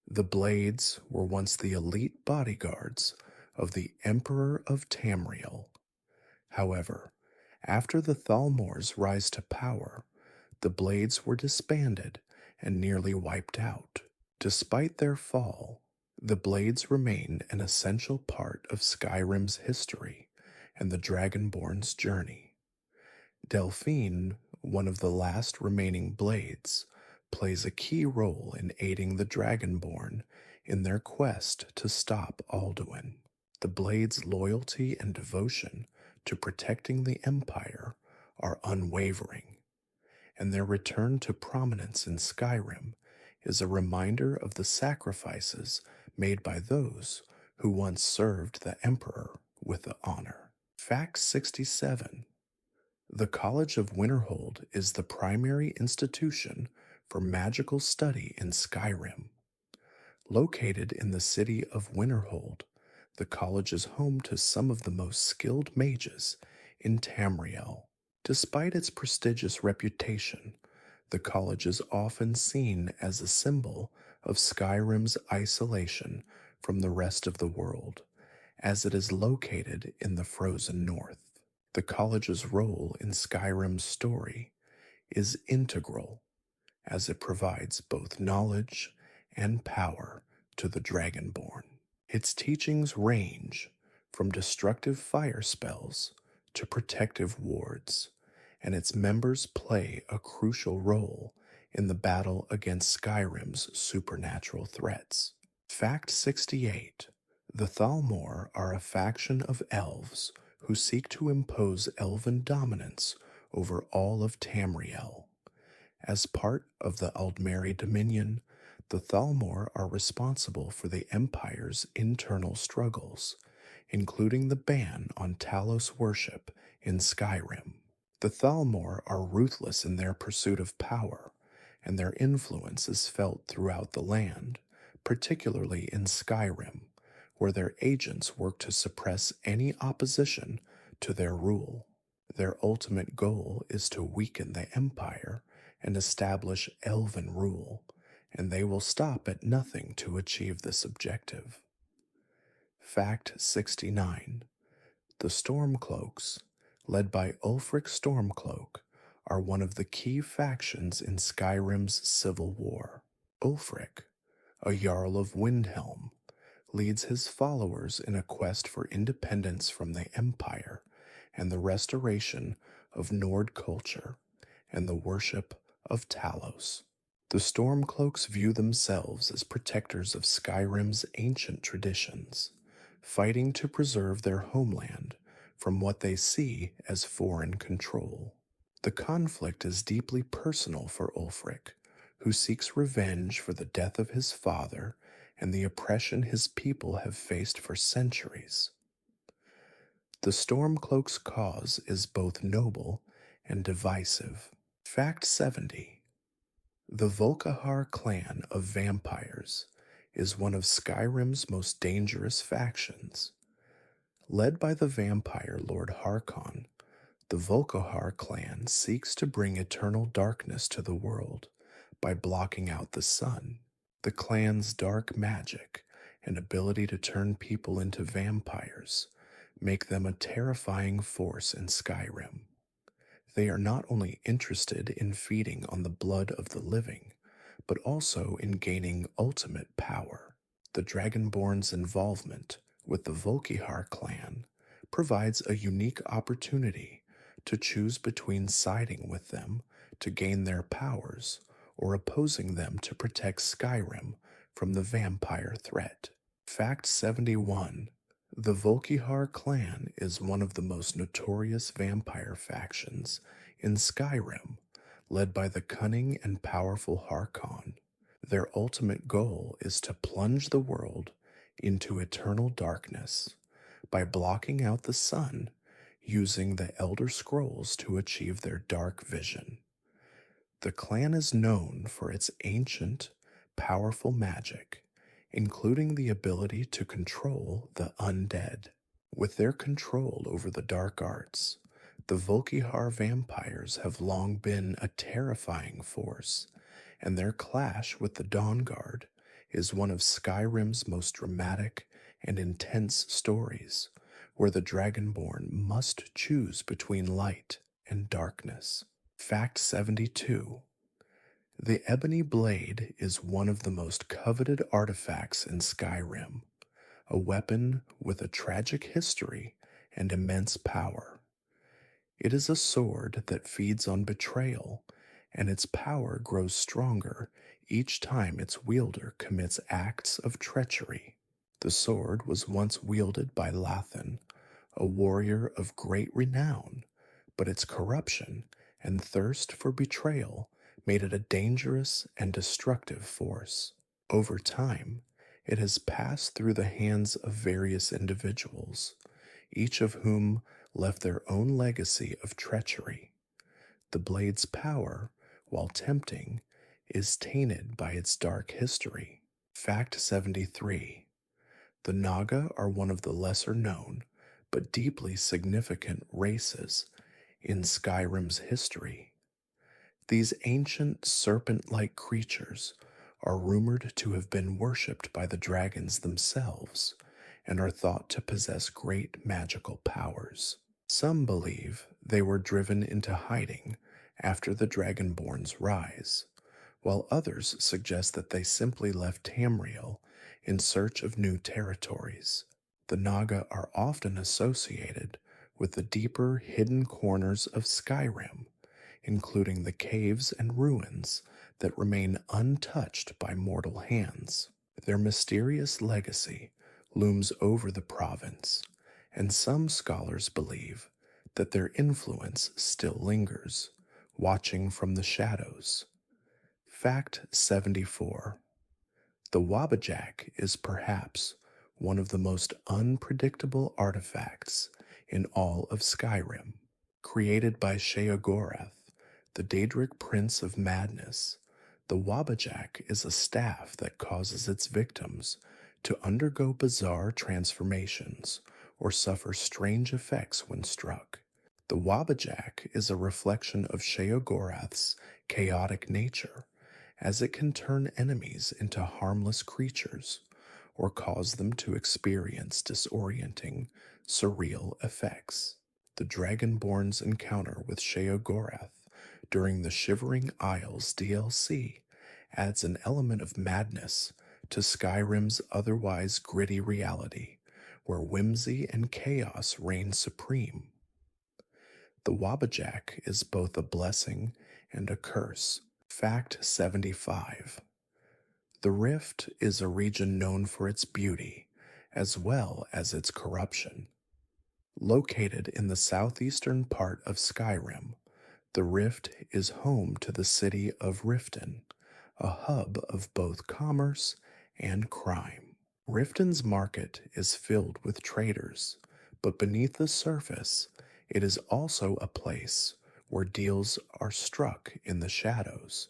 The Blades were once the elite bodyguards of the Emperor of Tamriel. However, after the Thalmor's rise to power, the Blades were disbanded and nearly wiped out. Despite their fall, the Blades remain an essential part of Skyrim's history and the Dragonborn's journey. Delphine, one of the last remaining Blades, plays a key role in aiding the Dragonborn in their quest to stop Alduin. The Blades' loyalty and devotion to protecting the Empire are unwavering, and their return to prominence in Skyrim is a reminder of the sacrifices made by those who once served the Emperor with honor. Fact 67. The College of Winterhold is the primary institution for magical study in Skyrim. Located in the city of Winterhold, the college is home to some of the most skilled mages in Tamriel. Despite its prestigious reputation, the college is often seen as a symbol of Skyrim's isolation from the rest of the world, as it is located in the frozen north. The college's role in Skyrim's story is integral, as it provides both knowledge and power to the Dragonborn. Its teachings range from destructive fire spells to protective wards, and its members play a crucial role in the battle against Skyrim's supernatural threats. Fact 68. The Thalmor are a faction of elves who seek to impose elven dominance over all of Tamriel. As part of the Aldmeri Dominion, the Thalmor are responsible for the Empire's internal struggles, including the ban on Talos worship in Skyrim. The Thalmor are ruthless in their pursuit of power, and their influence is felt throughout the land, particularly in Skyrim, where their agents work to suppress any opposition to their rule. Their ultimate goal is to weaken the Empire and establish elven rule, and they will stop at nothing to achieve this objective. Fact 69. The Stormcloaks, led by Ulfric Stormcloak, are one of the key factions in Skyrim's civil war. Ulfric, a Jarl of Windhelm, leads his followers in a quest for independence from the Empire and the restoration of Nord culture and the worship of Talos. The Stormcloaks view themselves as protectors of Skyrim's ancient traditions, fighting to preserve their homeland from what they see as foreign control. The conflict is deeply personal for Ulfric, who seeks revenge for the death of his father and the oppression his people have faced for centuries. The Stormcloak's cause is both noble and divisive. Fact 70. The Volkihar clan of vampires is one of Skyrim's most dangerous factions. Led by the vampire Lord Harkon, the Volkihar clan seeks to bring eternal darkness to the world by blocking out the sun. The clan's dark magic and ability to turn people into vampires make them a terrifying force in Skyrim. They are not only interested in feeding on the blood of the living, but also in gaining ultimate power. The Dragonborn's involvement with the Volkihar clan provides a unique opportunity to choose between siding with them to gain their powers or opposing them to protect Skyrim from the vampire threat. Fact 71. The Volkihar clan is one of the most notorious vampire factions in Skyrim, led by the cunning and powerful Harkon. Their ultimate goal is to plunge the world into eternal darkness by blocking out the sun using the Elder Scrolls to achieve their dark vision. The clan is known for its ancient, powerful magic, including the ability to control the undead. With their control over the dark arts, the Volkihar vampires have long been a terrifying force, and their clash with the Dawnguard is one of Skyrim's most dramatic and intense stories, where the Dragonborn must choose between light and darkness. Fact 72. The Ebony Blade is one of the most coveted artifacts in Skyrim, a weapon with a tragic history and immense power. It is a sword that feeds on betrayal, and its power grows stronger each time its wielder commits acts of treachery. The sword was once wielded by Lathan, a warrior of great renown, but its corruption and thirst for betrayal made it a dangerous and destructive force. Over time, it has passed through the hands of various individuals, each of whom left their own legacy of treachery. The blade's power, while tempting, is tainted by its dark history. Fact 73. The Naga are one of the lesser known but deeply significant races in Skyrim's history. These ancient serpent-like creatures are rumored to have been worshipped by the dragons themselves and are thought to possess great magical powers. Some believe they were driven into hiding after the Dragonborn's rise, while others suggest that they simply left Tamriel in search of new territories. The Naga are often associated with the deeper hidden corners of Skyrim, including the caves and ruins that remain untouched by mortal hands. Their mysterious legacy looms over the province, and some scholars believe that their influence still lingers, watching from the shadows. Fact 74. The Wabbajack is perhaps one of the most unpredictable artifacts in all of Skyrim. Created by Sheogorath, the Daedric Prince of Madness, the Wabbajack is a staff that causes its victims to undergo bizarre transformations or suffer strange effects when struck. The Wabbajack is a reflection of Sheogorath's chaotic nature, as it can turn enemies into harmless creatures or cause them to experience disorienting, surreal effects. The Dragonborn's encounter with Sheogorath during the Shivering Isles DLC adds an element of madness to Skyrim's otherwise gritty reality, where whimsy and chaos reign supreme. The Wabbajack is both a blessing and a curse. Fact 75. The Rift is a region known for its beauty, as well as its corruption. Located in the southeastern part of Skyrim, the Rift is home to the city of Riften, a hub of both commerce and crime. Riften's market is filled with traders, but beneath the surface, it is also a place where deals are struck in the shadows.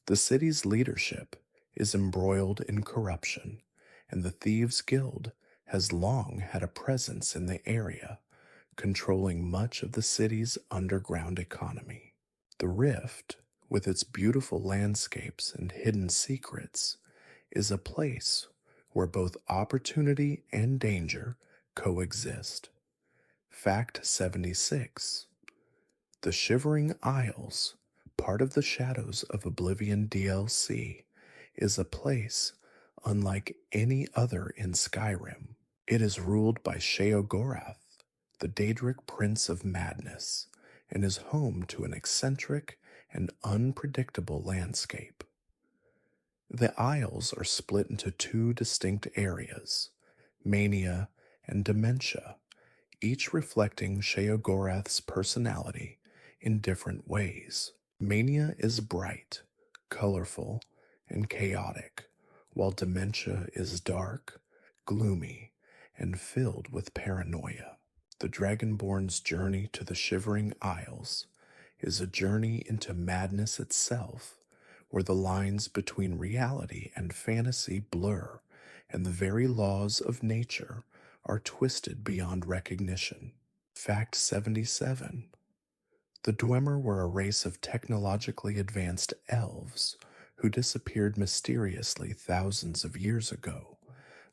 The city's leadership is embroiled in corruption, and the Thieves' Guild has long had a presence in the area, controlling much of the city's underground economy. The Rift, with its beautiful landscapes and hidden secrets, is a place where both opportunity and danger coexist. Fact 76. The Shivering Isles, part of the Shadows of Oblivion DLC, is a place unlike any other in Skyrim. It is ruled by Sheogorath, the Daedric Prince of Madness, and is home to an eccentric and unpredictable landscape. The Isles are split into two distinct areas, mania and dementia, each reflecting Sheogorath's personality in different ways. Mania is bright, colorful, and chaotic, while dementia is dark, gloomy, and filled with paranoia. The Dragonborn's journey to the Shivering Isles is a journey into madness itself, where the lines between reality and fantasy blur, and the very laws of nature are twisted beyond recognition. Fact 77. The Dwemer were a race of technologically advanced elves who disappeared mysteriously thousands of years ago,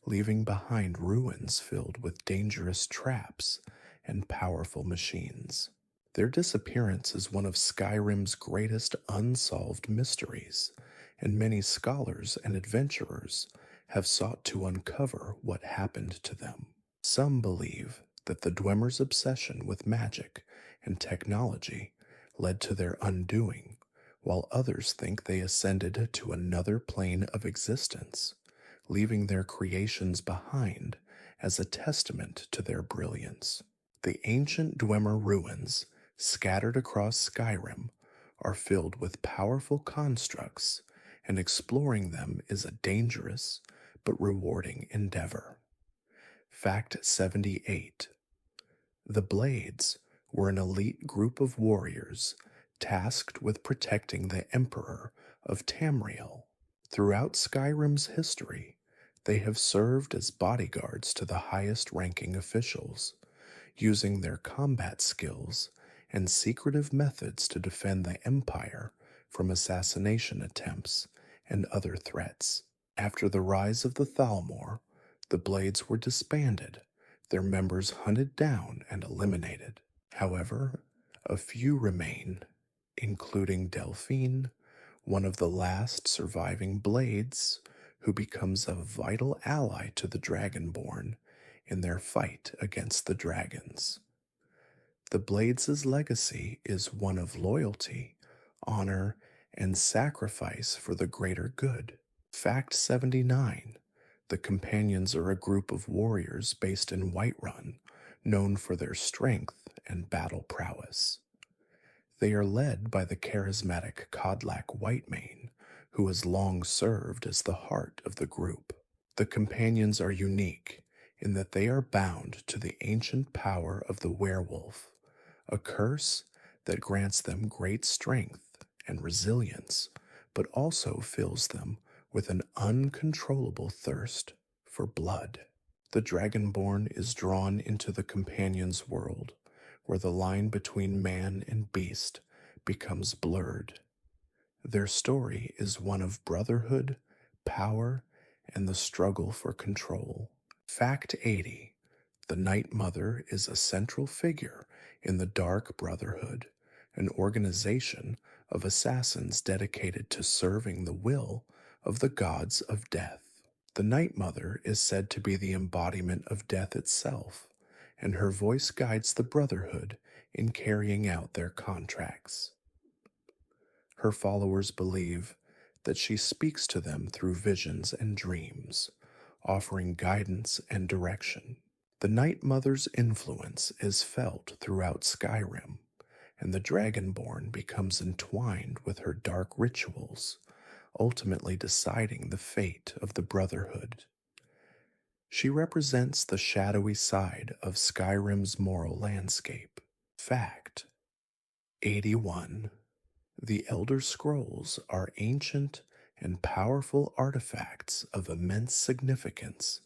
leaving behind ruins filled with dangerous traps and powerful machines. Their disappearance is one of Skyrim's greatest unsolved mysteries, and many scholars and adventurers have sought to uncover what happened to them. Some believe that the Dwemer's obsession with magic and technology led to their undoing, while others think they ascended to another plane of existence, leaving their creations behind as a testament to their brilliance. The ancient Dwemer ruins, scattered across Skyrim, are filled with powerful constructs, and exploring them is a dangerous but rewarding endeavor. Fact 78. The Blades were an elite group of warriors tasked with protecting the Emperor of Tamriel. Throughout Skyrim's history, they have served as bodyguards to the highest-ranking officials, using their combat skills and secretive methods to defend the Empire from assassination attempts and other threats. After the rise of the Thalmor, the Blades were disbanded, their members hunted down and eliminated. However, a few remain, including Delphine, one of the last surviving Blades, who becomes a vital ally to the Dragonborn in their fight against the dragons. The Blades' legacy is one of loyalty, honor, and sacrifice for the greater good. Fact 79. The Companions are a group of warriors based in Whiterun, known for their strength and battle prowess. They are led by the charismatic Kodlak Whitemane, who has long served as the heart of the group. The Companions are unique in that they are bound to the ancient power of the werewolf, a curse that grants them great strength and resilience, but also fills them with an uncontrollable thirst for blood. The Dragonborn is drawn into the companion's world, where the line between man and beast becomes blurred. Their story is one of brotherhood, power, and the struggle for control. Fact 80: the Night Mother is a central figure in the Dark Brotherhood, an organization of assassins dedicated to serving the will of the gods of death. The Night Mother is said to be the embodiment of death itself, and her voice guides the Brotherhood in carrying out their contracts. Her followers believe that she speaks to them through visions and dreams, offering guidance and direction. The Night Mother's influence is felt throughout Skyrim, and the Dragonborn becomes entwined with her dark rituals, ultimately deciding the fate of the Brotherhood. She represents the shadowy side of Skyrim's moral landscape. Fact 81: the Elder Scrolls are ancient and powerful artifacts of immense significance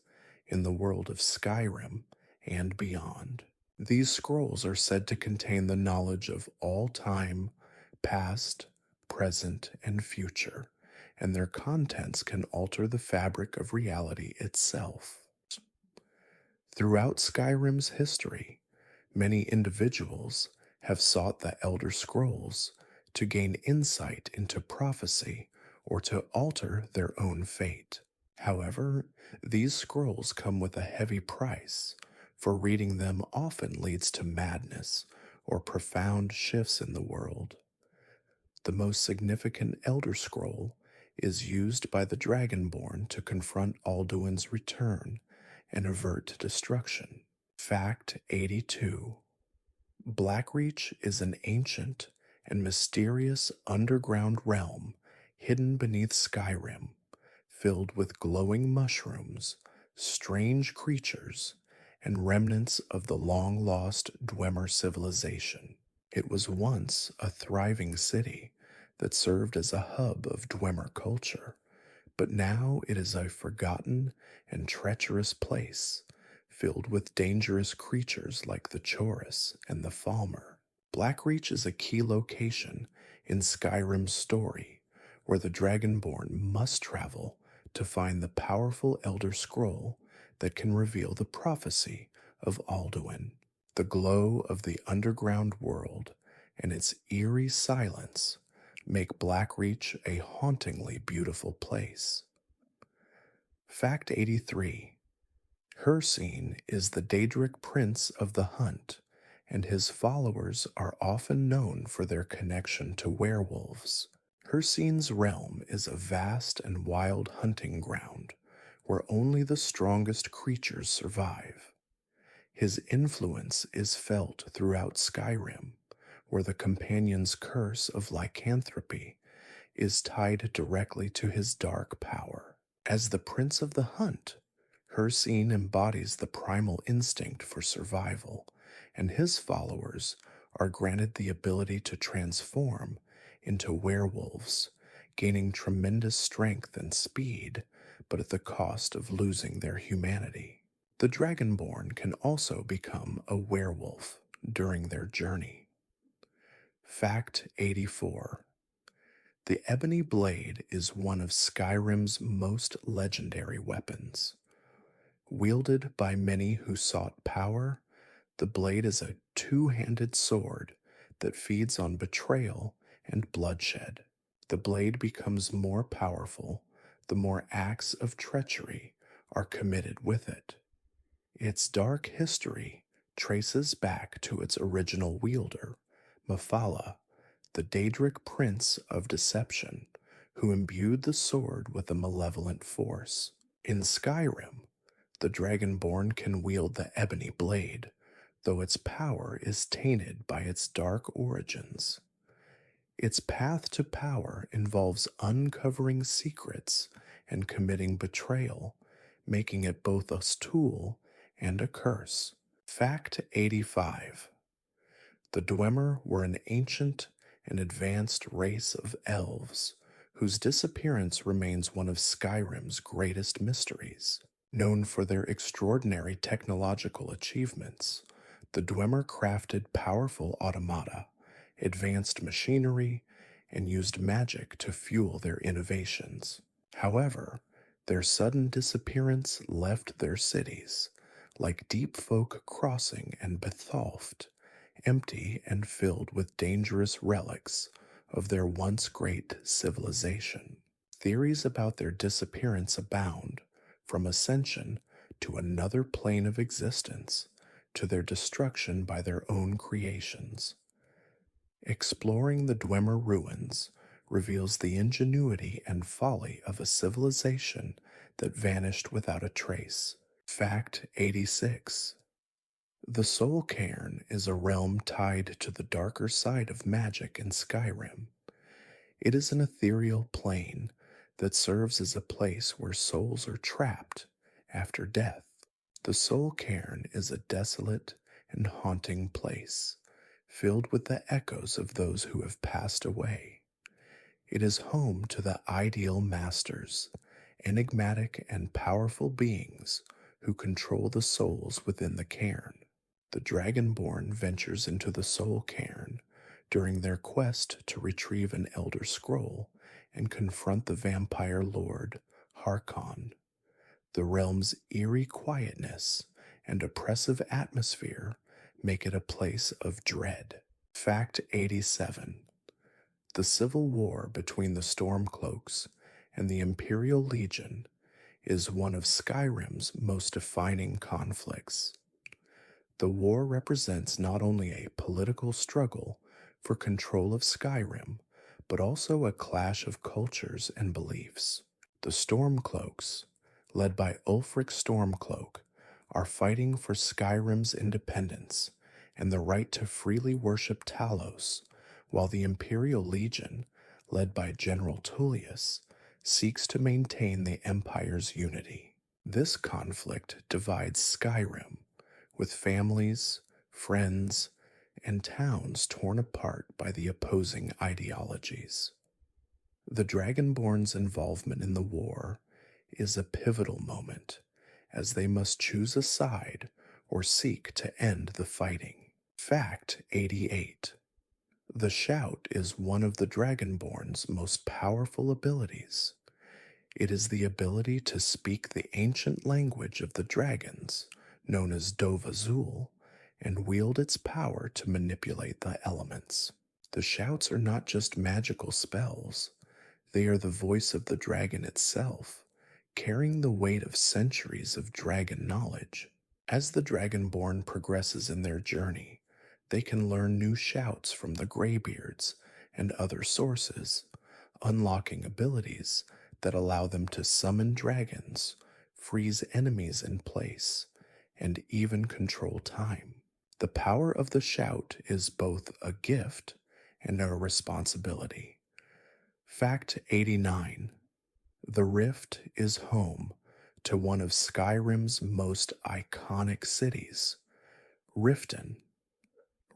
in the world of Skyrim and beyond. These scrolls are said to contain the knowledge of all time, past, present, and future, and their contents can alter the fabric of reality itself. Throughout Skyrim's history, many individuals have sought the Elder Scrolls to gain insight into prophecy or to alter their own fate. However, these scrolls come with a heavy price, for reading them often leads to madness or profound shifts in the world. The most significant Elder Scroll is used by the Dragonborn to confront Alduin's return and avert destruction. Fact 82: Blackreach is an ancient and mysterious underground realm hidden beneath Skyrim, filled with glowing mushrooms, strange creatures, and remnants of the long-lost Dwemer civilization. It was once a thriving city that served as a hub of Dwemer culture, but now it is a forgotten and treacherous place, filled with dangerous creatures like the Chorus and the Falmer. Blackreach is a key location in Skyrim's story, where the Dragonborn must travel to find the powerful Elder Scroll that can reveal the prophecy of Alduin. The glow of the underground world and its eerie silence make Blackreach a hauntingly beautiful place. Fact 83: Hircine is the Daedric prince of the hunt, and his followers are often known for their connection to werewolves. Hircine's realm is a vast and wild hunting ground, where only the strongest creatures survive. His influence is felt throughout Skyrim, where the companion's curse of lycanthropy is tied directly to his dark power. As the prince of the hunt, Hircine embodies the primal instinct for survival, and his followers are granted the ability to transform into werewolves, gaining tremendous strength and speed, but at the cost of losing their humanity. The Dragonborn can also become a werewolf during their journey. Fact 84: the Ebony Blade is one of Skyrim's most legendary weapons. Wielded by many who sought power, the blade is a two-handed sword that feeds on betrayal and bloodshed. The blade becomes more powerful the more acts of treachery are committed with it. Its dark history traces back to its original wielder, Mephala, the Daedric prince of deception, who imbued the sword with a malevolent force. In Skyrim, the Dragonborn can wield the Ebony Blade, though its power is tainted by its dark origins. Its path to power involves uncovering secrets and committing betrayal, making it both a tool and a curse. Fact 85: The Dwemer were an ancient and advanced race of elves whose disappearance remains one of Skyrim's greatest mysteries. Known for their extraordinary technological achievements, the Dwemer crafted powerful automata, advanced machinery, and used magic to fuel their innovations. However, their sudden disappearance left their cities, like Deep Folk Crossing and Bethalft, empty and filled with dangerous relics of their once great civilization. Theories about their disappearance abound, from ascension to another plane of existence to their destruction by their own creations. Exploring the Dwemer ruins reveals the ingenuity and folly of a civilization that vanished without a trace. Fact 86. The Soul Cairn is a realm tied to the darker side of magic in Skyrim. It is an ethereal plane that serves as a place where souls are trapped after death. The Soul Cairn is a desolate and haunting place, filled with the echoes of those who have passed away. It is home to the ideal masters, enigmatic and powerful beings who control the souls within the cairn. The Dragonborn ventures into the Soul Cairn during their quest to retrieve an Elder Scroll and confront the vampire lord, Harkon. The realm's eerie quietness and oppressive atmosphere make it a place of dread. Fact 87. The civil war between the Stormcloaks and the Imperial Legion is one of Skyrim's most defining conflicts. The war represents not only a political struggle for control of Skyrim, but also a clash of cultures and beliefs. The Stormcloaks, led by Ulfric Stormcloak, are fighting for Skyrim's independence and the right to freely worship Talos, while the Imperial Legion, led by General Tullius, seeks to maintain the Empire's unity. This conflict divides Skyrim, with families, friends, and towns torn apart by the opposing ideologies. The Dragonborn's involvement in the war is a pivotal moment, as they must choose a side or seek to end the fighting. Fact 88. The Shout is one of the Dragonborn's most powerful abilities. It is the ability to speak the ancient language of the dragons, known as Dovazul, and wield its power to manipulate the elements. The shouts are not just magical spells, they are the voice of the dragon itself, carrying the weight of centuries of dragon knowledge. As the Dragonborn progresses in their journey, they can learn new shouts from the Greybeards and other sources, unlocking abilities that allow them to summon dragons, freeze enemies in place, and even control time. The power of the shout is both a gift and a responsibility. Fact 89. The Rift is home to one of Skyrim's most iconic cities, Riften.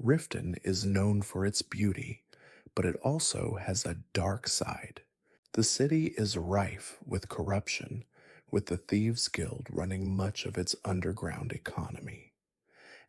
Riften is known for its beauty, but it also has a dark side. The city is rife with corruption, with the Thieves' Guild running much of its underground economy.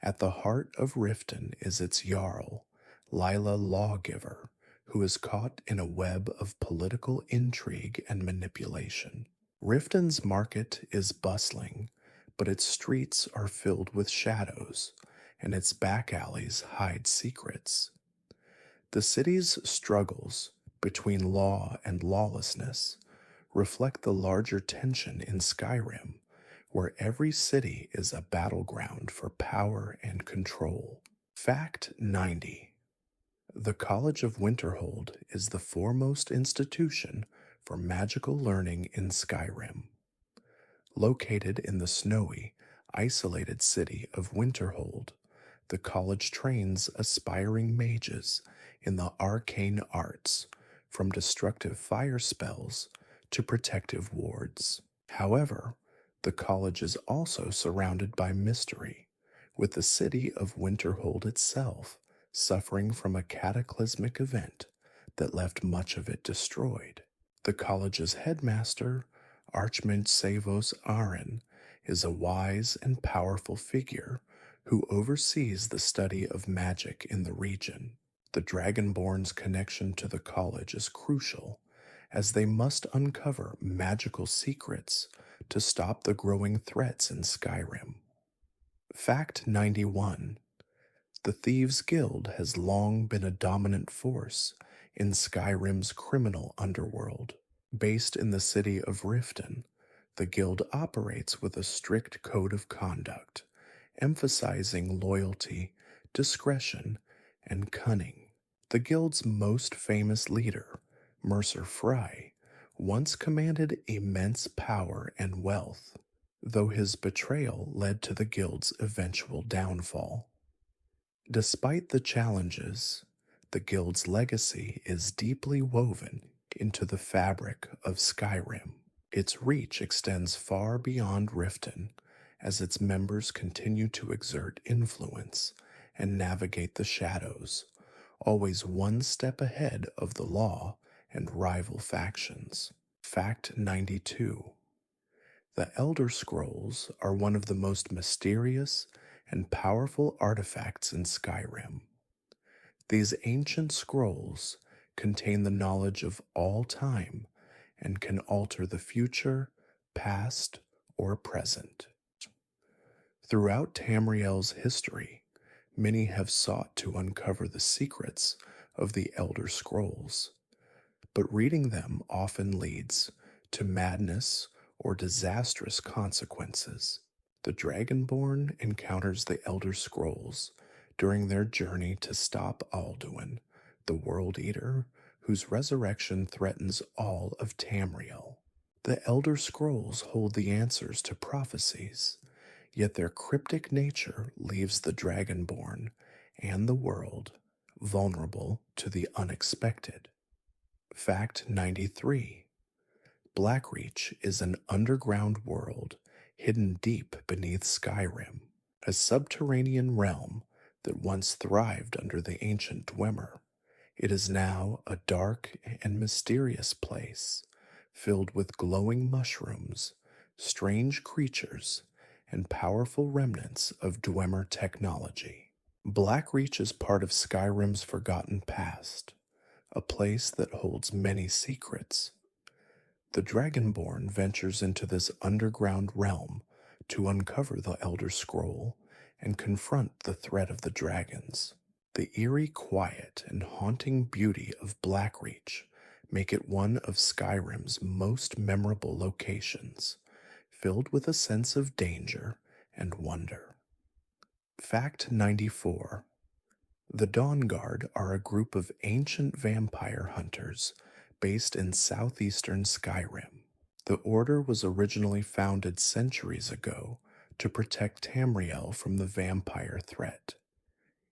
At the heart of Riften is its Jarl, Lila Lawgiver, who is caught in a web of political intrigue and manipulation. Riften's market is bustling, but its streets are filled with shadows, and its back alleys hide secrets. The city's struggles between law and lawlessness reflect the larger tension in Skyrim, where every city is a battleground for power and control. Fact 90. The College of Winterhold is the foremost institution for magical learning in Skyrim. Located in the snowy, isolated city of Winterhold, the college trains aspiring mages in the arcane arts, from destructive fire spells to protective wards. However, the college is also surrounded by mystery, with the city of Winterhold itself suffering from a cataclysmic event that left much of it destroyed. The college's headmaster, Archmage Savos Aaron, is a wise and powerful figure who oversees the study of magic in the region. The Dragonborn's connection to the college is crucial, as they must uncover magical secrets to stop the growing threats in Skyrim. Fact 91. The Thieves' Guild has long been a dominant force in Skyrim's criminal underworld. Based in the city of Riften, the guild operates with a strict code of conduct, emphasizing loyalty, discretion, and cunning. The guild's most famous leader, Mercer Fry, once commanded immense power and wealth, though his betrayal led to the guild's eventual downfall. Despite the challenges, the guild's legacy is deeply woven into the fabric of Skyrim. Its reach extends far beyond Riften as its members continue to exert influence and navigate the shadows, always one step ahead of the law and rival factions. Fact 92. The Elder Scrolls are one of the most mysterious and powerful artifacts in Skyrim. These ancient scrolls contain the knowledge of all time and can alter the future, past, or present. Throughout Tamriel's history, many have sought to uncover the secrets of the Elder Scrolls, but reading them often leads to madness or disastrous consequences. The Dragonborn encounters the Elder Scrolls during their journey to stop Alduin, the World Eater, whose resurrection threatens all of Tamriel. The Elder Scrolls hold the answers to prophecies, yet their cryptic nature leaves the Dragonborn and the world vulnerable to the unexpected. Fact 93. Blackreach is an underground world hidden deep beneath Skyrim, a subterranean realm that once thrived under the ancient Dwemer. It is now a dark and mysterious place, filled with glowing mushrooms, strange creatures, and powerful remnants of Dwemer technology. Blackreach is part of Skyrim's forgotten past, a place that holds many secrets. The Dragonborn ventures into this underground realm to uncover the Elder Scroll and confront the threat of the dragons. The eerie quiet and haunting beauty of Blackreach make it one of Skyrim's most memorable locations, filled with a sense of danger and wonder. Fact 94. The Dawnguard are a group of ancient vampire hunters based in southeastern Skyrim. The order was originally founded centuries ago to protect Tamriel from the vampire threat.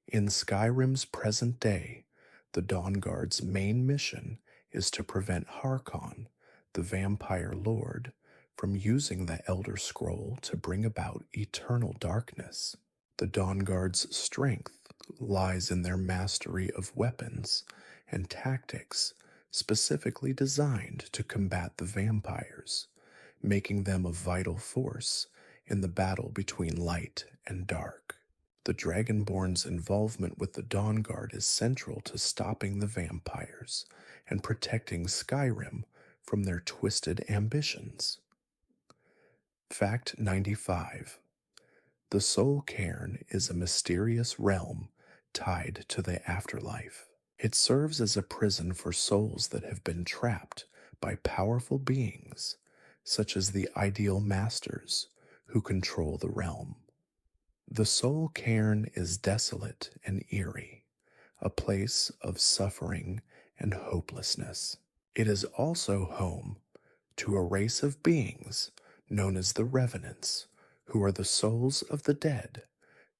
In Skyrim's present day, the Dawnguard's main mission is to prevent Harkon, the vampire lord, from using the Elder Scroll to bring about eternal darkness. The Dawnguard's strength lies in their mastery of weapons and tactics specifically designed to combat the vampires, making them a vital force in the battle between light and dark. The Dragonborn's involvement with the Dawnguard is central to stopping the vampires and protecting Skyrim from their twisted ambitions. Fact 95. The Soul Cairn is a mysterious realm tied to the afterlife. It serves as a prison for souls that have been trapped by powerful beings, such as the Ideal Masters, who control the realm. The Soul Cairn is desolate and eerie, a place of suffering and hopelessness. It is also home to a race of beings known as the Revenants, who are the souls of the dead,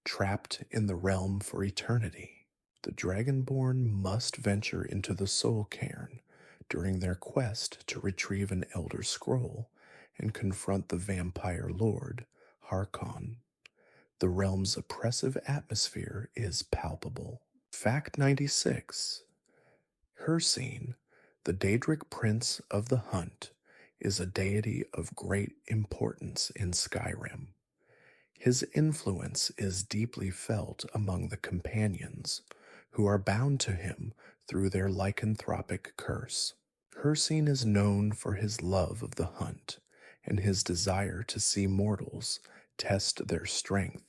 trapped in the realm for eternity. The Dragonborn must venture into the Soul Cairn during their quest to retrieve an Elder Scroll and confront the vampire lord, Harkon. The realm's oppressive atmosphere is palpable. Fact 96. Hircine, the Daedric prince of the hunt, is a deity of great importance in Skyrim. His influence is deeply felt among the companions, who are bound to him through their lycanthropic curse. Hircine is known for his love of the hunt and his desire to see mortals test their strength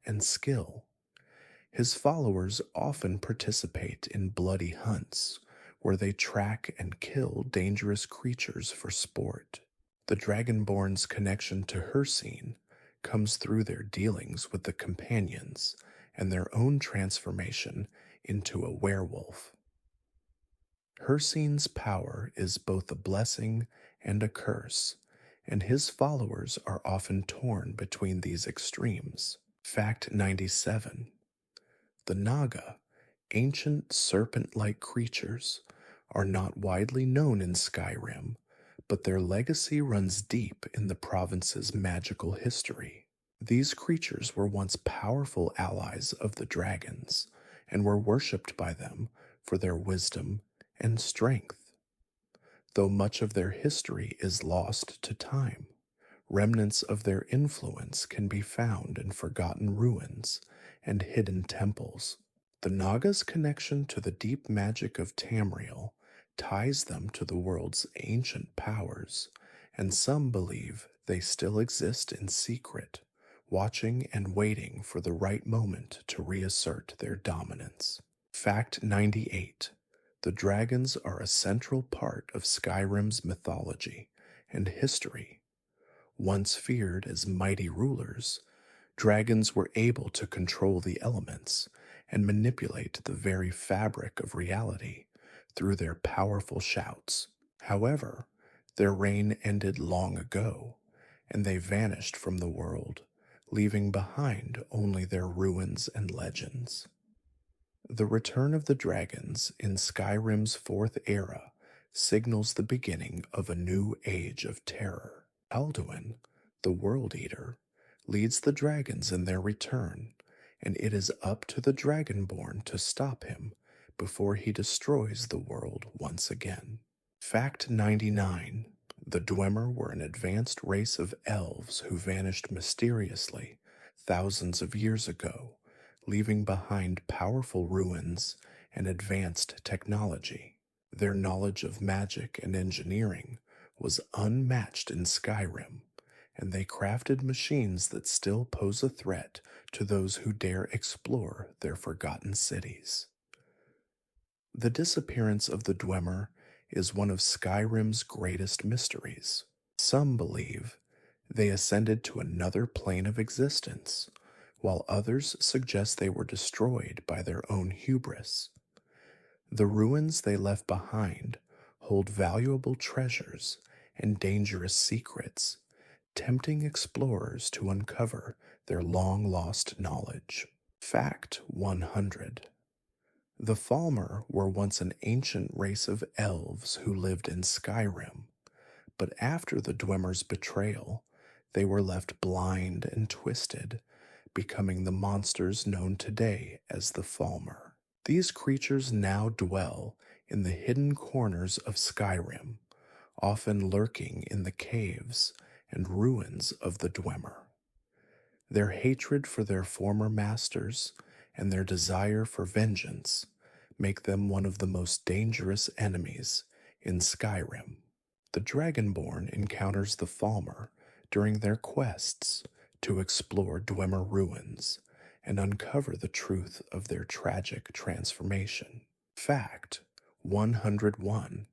and skill. His followers often participate in bloody hunts where they track and kill dangerous creatures for sport. The Dragonborn's connection to Hircine comes through their dealings with the companions and their own transformation into a werewolf. Hircine's power is both a blessing and a curse, and his followers are often torn between these extremes. Fact 97. The Naga, ancient serpent like creatures, are not widely known in Skyrim, but their legacy runs deep in the province's magical history. These creatures were once powerful allies of the dragons and were worshipped by them for their wisdom and strength. Though much of their history is lost to time, remnants of their influence can be found in forgotten ruins and hidden temples. The Naga's connection to the deep magic of Tamriel ties them to the world's ancient powers, and some believe they still exist in secret, watching and waiting for the right moment to reassert their dominance. Fact 98. The dragons are a central part of Skyrim's mythology and history. Once feared as mighty rulers, dragons were able to control the elements and manipulate the very fabric of reality through their powerful shouts. However, their reign ended long ago, and they vanished from the world, leaving behind only their ruins and legends. The return of the dragons in Skyrim's fourth era signals the beginning of a new age of terror. Alduin, the World Eater, leads the dragons in their return, and it is up to the Dragonborn to stop him before he destroys the world once again. Fact 99. The Dwemer were an advanced race of elves who vanished mysteriously thousands of years ago, leaving behind powerful ruins and advanced technology. Their knowledge of magic and engineering was unmatched in Skyrim, and they crafted machines that still pose a threat to those who dare explore their forgotten cities. The disappearance of the Dwemer is one of Skyrim's greatest mysteries. Some believe they ascended to another plane of existence, while others suggest they were destroyed by their own hubris. The ruins they left behind hold valuable treasures and dangerous secrets, tempting explorers to uncover their long-lost knowledge. Fact 100. The Falmer were once an ancient race of elves who lived in Skyrim, but after the Dwemer's betrayal, they were left blind and twisted, becoming the monsters known today as the Falmer. These creatures now dwell in the hidden corners of Skyrim, often lurking in the caves and ruins of the Dwemer. Their hatred for their former masters and their desire for vengeance make them one of the most dangerous enemies in Skyrim. The Dragonborn encounters the Falmer during their quests to explore Dwemer ruins and uncover the truth of their tragic transformation. Fact 101.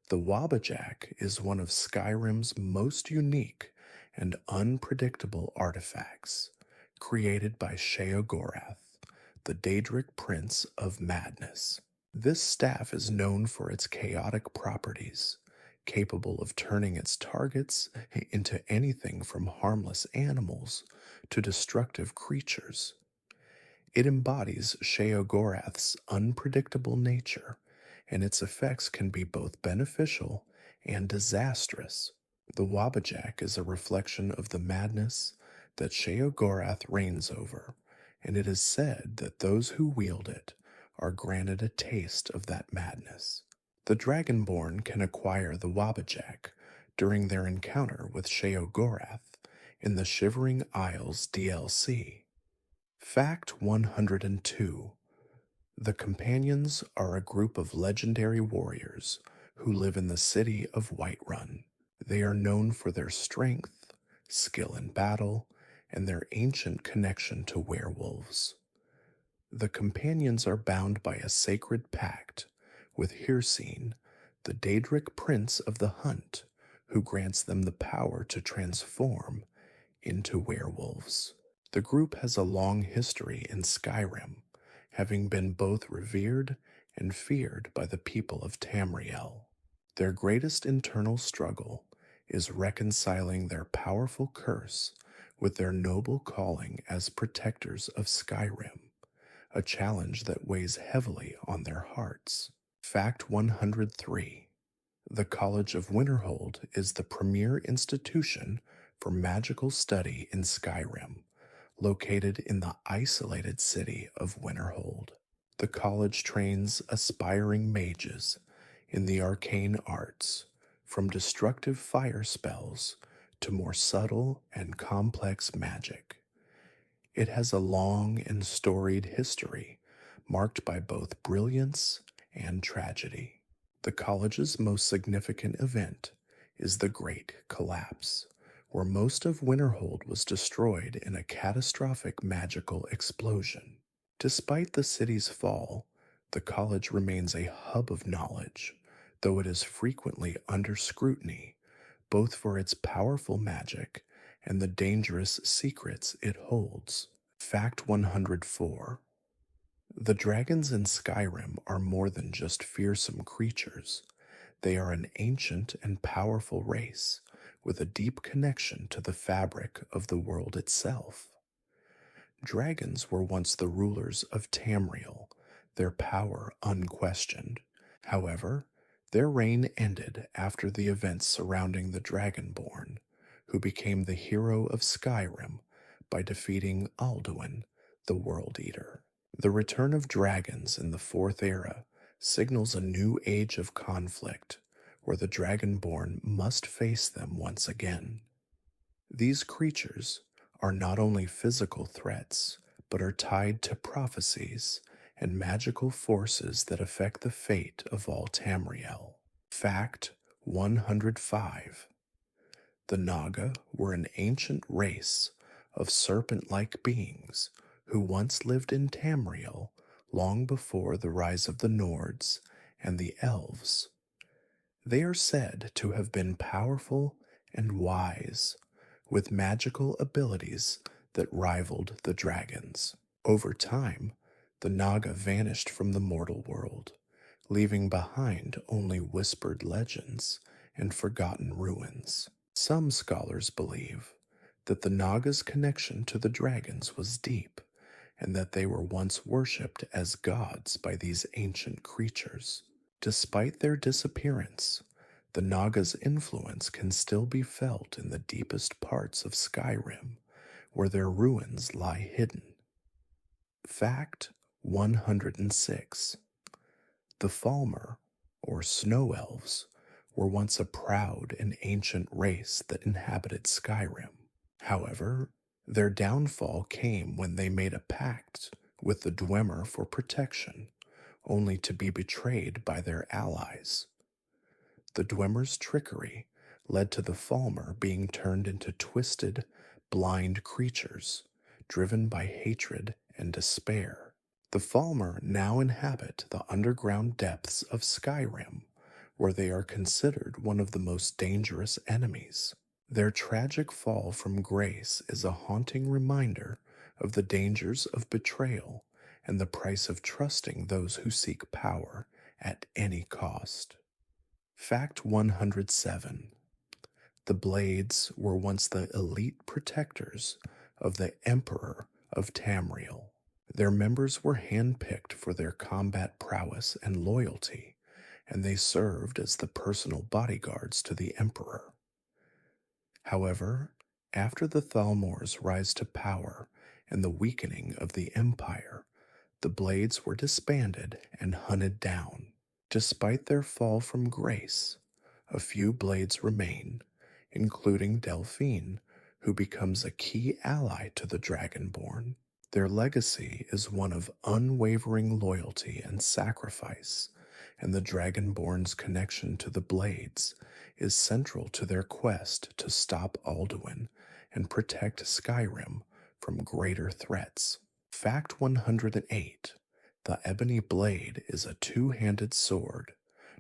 The Wabbajack is one of Skyrim's most unique and unpredictable artifacts, created by Sheogorath, the Daedric Prince of Madness. This staff is known for its chaotic properties, capable of turning its targets into anything from harmless animals to destructive creatures. It embodies Sheogorath's unpredictable nature, and its effects can be both beneficial and disastrous. The Wabbajack is a reflection of the madness that Sheogorath reigns over, and it is said that those who wield it are granted a taste of that madness. The Dragonborn can acquire the Wabbajack during their encounter with Sheogorath in the Shivering Isles DLC. Fact 102. The Companions are a group of legendary warriors who live in the city of Whiterun. They are known for their strength, skill in battle, and their ancient connection to werewolves. The Companions are bound by a sacred pact with Hircine, the Daedric prince of the Hunt, who grants them the power to transform into werewolves. The group has a long history in Skyrim, having been both revered and feared by the people of Tamriel. Their greatest internal struggle is reconciling their powerful curse with their noble calling as protectors of Skyrim, a challenge that weighs heavily on their hearts. Fact 103. The College of Winterhold is the premier institution for magical study in Skyrim, located in the isolated city of Winterhold. The college trains aspiring mages in the arcane arts, from destructive fire spells to more subtle and complex magic. It has a long and storied history, marked by both brilliance and tragedy. The college's most significant event is the Great Collapse, where most of Winterhold was destroyed in a catastrophic magical explosion. Despite the city's fall, the college remains a hub of knowledge, though it is frequently under scrutiny, both for its powerful magic and the dangerous secrets it holds. Fact 104. The dragons in Skyrim are more than just fearsome creatures. They are an ancient and powerful race with a deep connection to the fabric of the world itself. Dragons were once the rulers of Tamriel, their power unquestioned. However, their reign ended after the events surrounding the Dragonborn, who became the hero of Skyrim by defeating Alduin, the World Eater. The return of dragons in the Fourth Era signals a new age of conflict, where the Dragonborn must face them once again. These creatures are not only physical threats, but are tied to prophecies and magical forces that affect the fate of all Tamriel. Fact 105. The Naga were an ancient race of serpent-like beings who once lived in Tamriel long before the rise of the Nords and the Elves. They are said to have been powerful and wise, with magical abilities that rivaled the dragons. Over time, the Naga vanished from the mortal world, leaving behind only whispered legends and forgotten ruins. Some scholars believe that the Naga's connection to the dragons was deep, and that they were once worshipped as gods by these ancient creatures. Despite their disappearance, the Naga's influence can still be felt in the deepest parts of Skyrim, where their ruins lie hidden. Fact 106. The Falmer, or Snow Elves, were once a proud and ancient race that inhabited Skyrim. However, their downfall came when they made a pact with the Dwemer for protection, only to be betrayed by their allies. The Dwemer's trickery led to the Falmer being turned into twisted, blind creatures, driven by hatred and despair. The Falmer now inhabit the underground depths of Skyrim, where they are considered one of the most dangerous enemies. Their tragic fall from grace is a haunting reminder of the dangers of betrayal and the price of trusting those who seek power at any cost. Fact 107. The Blades were once the elite protectors of the Emperor of Tamriel. Their members were handpicked for their combat prowess and loyalty, and they served as the personal bodyguards to the Emperor. However, after the Thalmor's rise to power and the weakening of the Empire, the The Blades were disbanded and hunted down. Despite their fall from grace, a few Blades remain, including Delphine, who becomes a key ally to the Dragonborn. Their legacy is one of unwavering loyalty and sacrifice, and the Dragonborn's connection to the Blades is central to their quest to stop Alduin and protect Skyrim from greater threats. Fact 108: the Ebony Blade is a two-handed sword,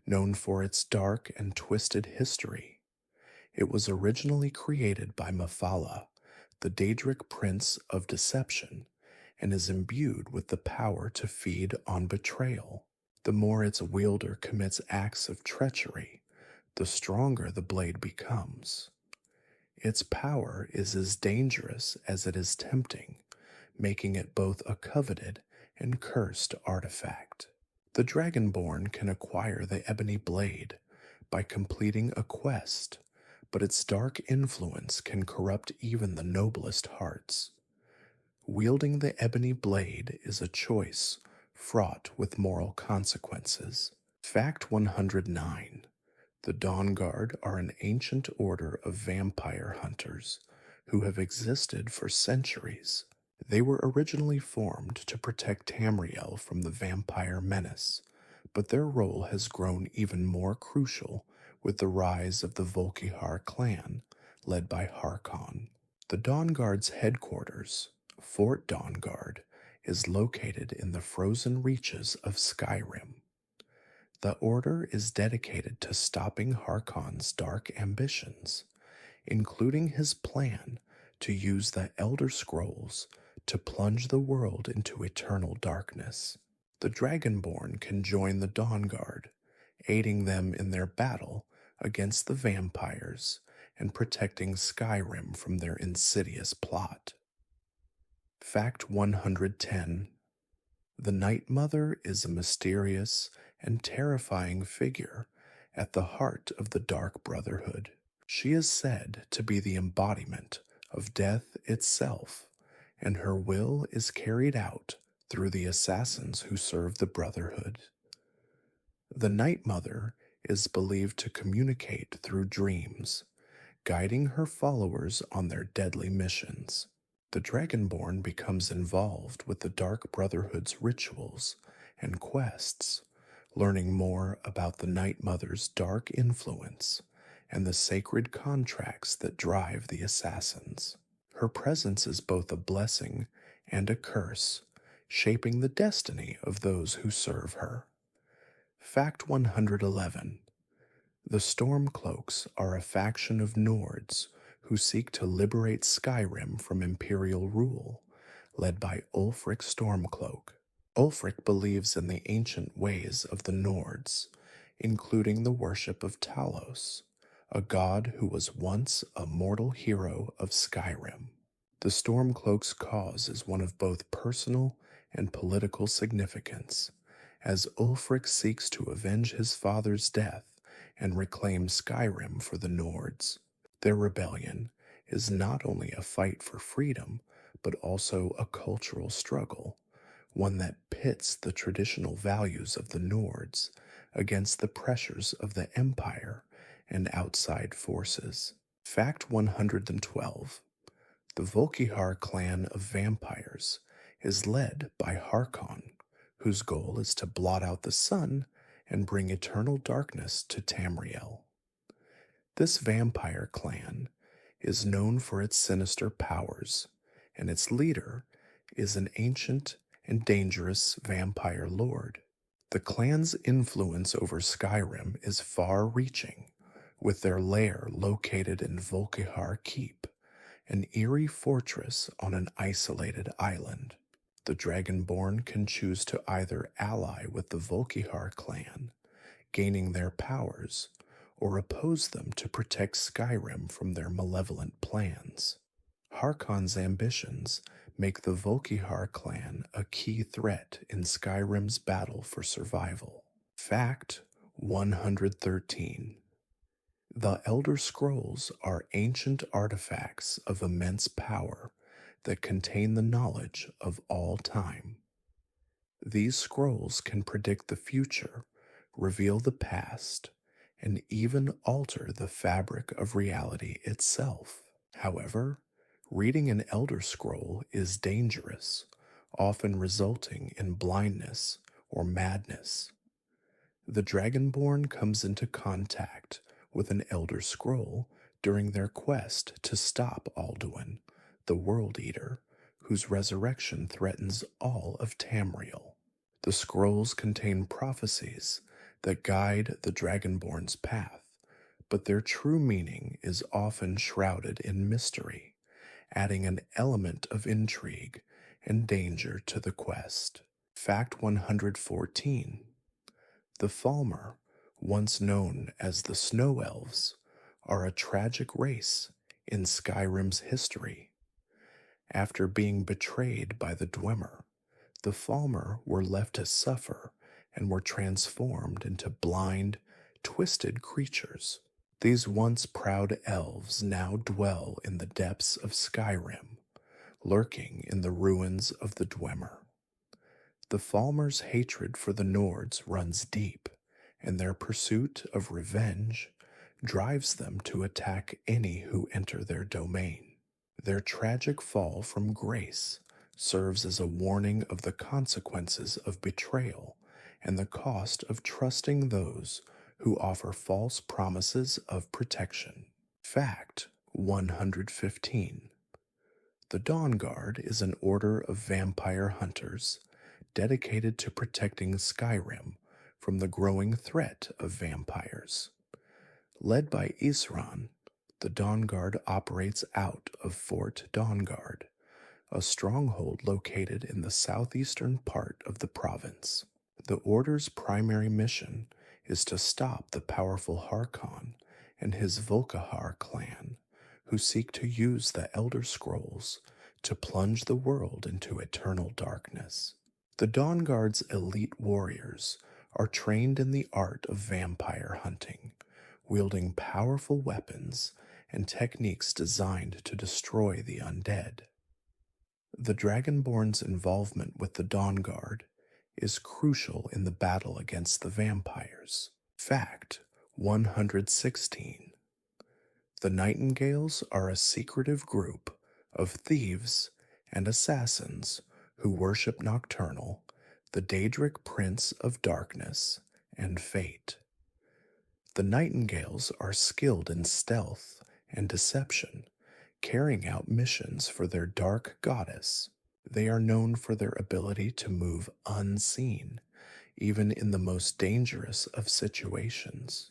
known for its dark and twisted history. It was originally created by Mephala, the Daedric Prince of Deception, and is imbued with the power to feed on betrayal. The more its wielder commits acts of treachery, the stronger the blade becomes. Its power is as dangerous as it is tempting, making it both a coveted and cursed artifact. The Dragonborn can acquire the Ebony Blade by completing a quest, but its dark influence can corrupt even the noblest hearts. Wielding the Ebony Blade is a choice fraught with moral consequences. Fact 109: the Dawnguard are an ancient order of vampire hunters who have existed for centuries. They were originally formed to protect Tamriel from the vampire menace, but their role has grown even more crucial with the rise of the Volkihar clan, led by Harkon. The Dawnguard's headquarters, Fort Dawnguard, is located in the frozen reaches of Skyrim. The Order is dedicated to stopping Harkon's dark ambitions, including his plan to use the Elder Scrolls to plunge the world into eternal darkness. The Dragonborn can join the Dawnguard, aiding them in their battle against the vampires and protecting Skyrim from their insidious plot. Fact 110: the Night Mother is a mysterious and terrifying figure at the heart of the Dark Brotherhood. She is said to be the embodiment of death itself, and her will is carried out through the assassins who serve the Brotherhood. The Night Mother is believed to communicate through dreams, guiding her followers on their deadly missions. The Dragonborn becomes involved with the Dark Brotherhood's rituals and quests, learning more about the Night Mother's dark influence and the sacred contracts that drive the assassins. Her presence is both a blessing and a curse, shaping the destiny of those who serve her. Fact 111: the Stormcloaks are a faction of Nords who seek to liberate Skyrim from Imperial rule, led by Ulfric Stormcloak. Ulfric believes in the ancient ways of the Nords, including the worship of Talos, a god who was once a mortal hero of Skyrim. The Stormcloak's cause is one of both personal and political significance, as Ulfric seeks to avenge his father's death and reclaim Skyrim for the Nords. Their rebellion is not only a fight for freedom, but also a cultural struggle, one that pits the traditional values of the Nords against the pressures of the Empire and outside forces. Fact 112: the Volkihar clan of vampires is led by Harkon, whose goal is to blot out the sun and bring eternal darkness to Tamriel. This vampire clan is known for its sinister powers, and its leader is an ancient and dangerous vampire lord. The clan's influence over Skyrim is far-reaching, with their lair located in Volkihar Keep, an eerie fortress on an isolated island. The Dragonborn can choose to either ally with the Volkihar clan, gaining their powers, or oppose them to protect Skyrim from their malevolent plans. Harkon's ambitions make the Volkihar clan a key threat in Skyrim's battle for survival. Fact 113: the Elder Scrolls are ancient artifacts of immense power that contain the knowledge of all time. These scrolls can predict the future, reveal the past, and even alter the fabric of reality itself. However, reading an Elder Scroll is dangerous, often resulting in blindness or madness. The Dragonborn comes into contact with an Elder Scroll during their quest to stop Alduin, the World Eater, whose resurrection threatens all of Tamriel. The scrolls contain prophecies that guide the Dragonborn's path, but their true meaning is often shrouded in mystery, adding an element of intrigue and danger to the quest. Fact 114: the Falmer, once known as the Snow Elves, are a tragic race in Skyrim's history. After being betrayed by the Dwemer, the Falmer were left to suffer and were transformed into blind, twisted creatures. These once proud elves now dwell in the depths of Skyrim, lurking in the ruins of the Dwemer. The Falmer's hatred for the Nords runs deep, and their pursuit of revenge drives them to attack any who enter their domain. Their tragic fall from grace serves as a warning of the consequences of betrayal and the cost of trusting those who offer false promises of protection. Fact 115: the Dawn Guard is an order of vampire hunters dedicated to protecting Skyrim from the growing threat of vampires. Led by Isran, the Dawn Guard operates out of Fort Dawnguard, a stronghold located in the southeastern part of the province. The Order's primary mission is to stop the powerful Harkon and his Volkihar clan, who seek to use the Elder Scrolls to plunge the world into eternal darkness. The Dawn Guard's elite warriors are trained in the art of vampire hunting, wielding powerful weapons and techniques designed to destroy the undead. The Dragonborn's involvement with the Dawn Guard is crucial in the battle against the vampires. Fact 116: the Nightingales are a secretive group of thieves and assassins who worship Nocturnal, the Daedric Prince of Darkness and Fate. The Nightingales are skilled in stealth and deception, carrying out missions for their dark goddess. They are known for their ability to move unseen, even in the most dangerous of situations.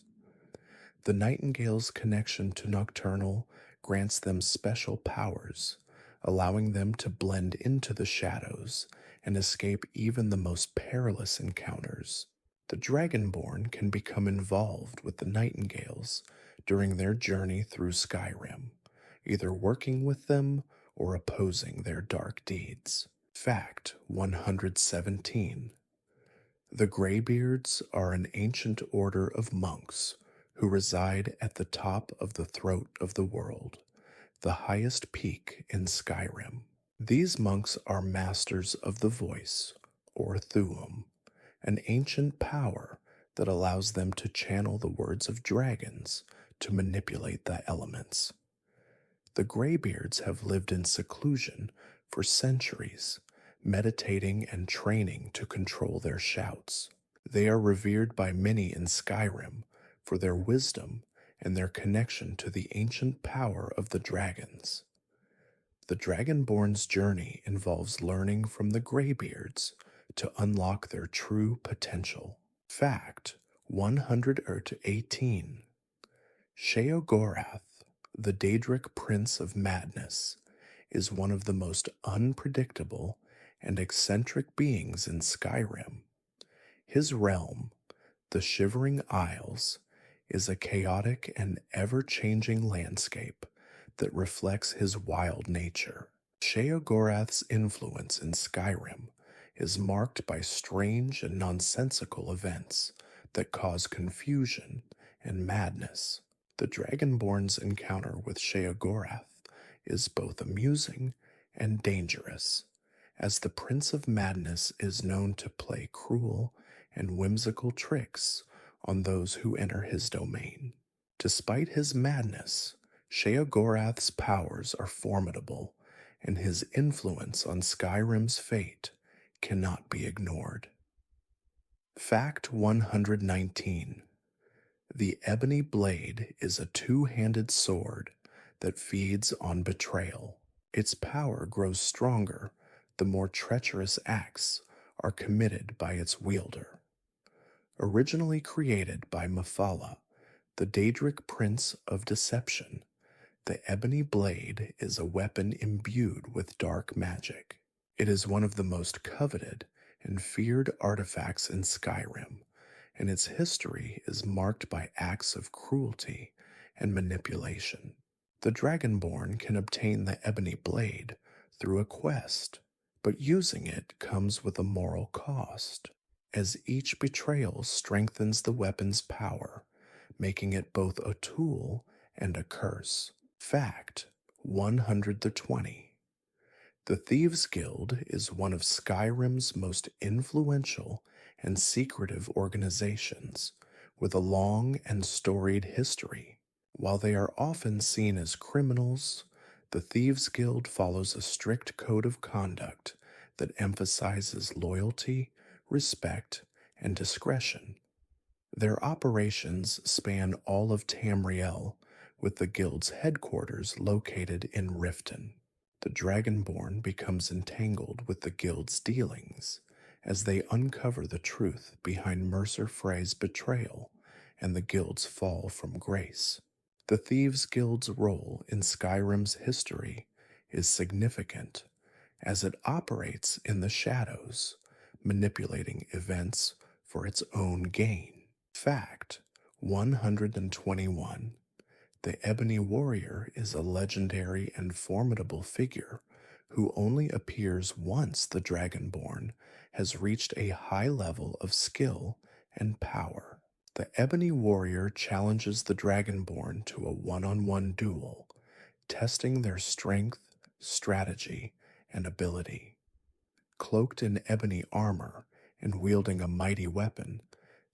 The Nightingale's connection to Nocturnal grants them special powers, allowing them to blend into the shadows and escape even the most perilous encounters. The Dragonborn can become involved with the Nightingales during their journey through Skyrim, either working with them or opposing their dark deeds. Fact 117: the Greybeards are an ancient order of monks who reside at the top of the throat of the world, the highest peak in Skyrim. These monks are masters of the voice, or Thuum, an ancient power that allows them to channel the words of dragons to manipulate the elements. The Greybeards have lived in seclusion for centuries, meditating and training to control their shouts. They are revered by many in Skyrim for their wisdom and their connection to the ancient power of the dragons. The Dragonborn's journey involves learning from the Greybeards to unlock their true potential. Fact 118: Sheogorath, the Daedric Prince of Madness, is one of the most unpredictable and eccentric beings in Skyrim. His realm, the Shivering Isles, is a chaotic and ever-changing landscape that reflects his wild nature. Sheogorath's influence in Skyrim is marked by strange and nonsensical events that cause confusion and madness. The Dragonborn's encounter with Sheogorath is both amusing and dangerous, as the Prince of Madness is known to play cruel and whimsical tricks on those who enter his domain. Despite his madness, Sheogorath's powers are formidable, and his influence on Skyrim's fate cannot be ignored. Fact 119. The ebony blade is a two-handed sword that feeds on betrayal. Its power grows stronger the more treacherous acts are committed by its wielder. Originally created by Mephala, the Daedric Prince of Deception, the ebony blade is a weapon imbued with dark magic. It is one of the most coveted and feared artifacts in Skyrim, and its history is marked by acts of cruelty and manipulation. The Dragonborn can obtain the ebony blade through a quest, but using it comes with a moral cost, as each betrayal strengthens the weapon's power, making it both a tool and a curse. Fact 120. The Thieves' Guild is one of Skyrim's most influential and secretive organizations, with a long and storied history. While they are often seen as criminals, the Thieves' Guild follows a strict code of conduct that emphasizes loyalty, respect, and discretion. Their operations span all of Tamriel, with the Guild's headquarters located in Riften. The Dragonborn becomes entangled with the Guild's dealings as they uncover the truth behind Mercer Frey's betrayal and the Guild's fall from grace. The Thieves' Guild's role in Skyrim's history is significant, as it operates in the shadows, manipulating events for its own gain. Fact 121. The Ebony Warrior is a legendary and formidable figure who only appears once the Dragonborn has reached a high level of skill and power. The Ebony Warrior challenges the Dragonborn to a one-on-one duel, testing their strength, strategy, and ability. Cloaked in ebony armor and wielding a mighty weapon,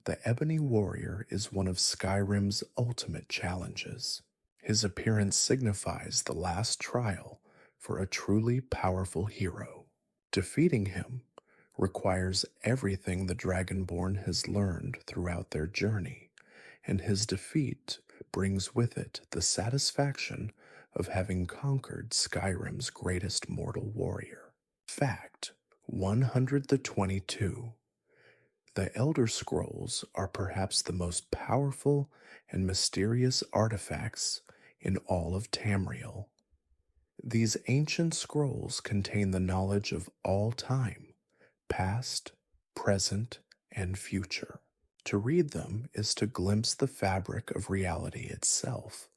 the Ebony Warrior is one of Skyrim's ultimate challenges. His appearance signifies the last trial for a truly powerful hero. Defeating him requires everything the Dragonborn has learned throughout their journey, and his defeat brings with it the satisfaction of having conquered Skyrim's greatest mortal warrior. Fact 122. The Elder Scrolls are perhaps the most powerful and mysterious artifacts in all of Tamriel. These ancient scrolls contain the knowledge of all time, past, present, and future. To read them is to glimpse the fabric of reality itself,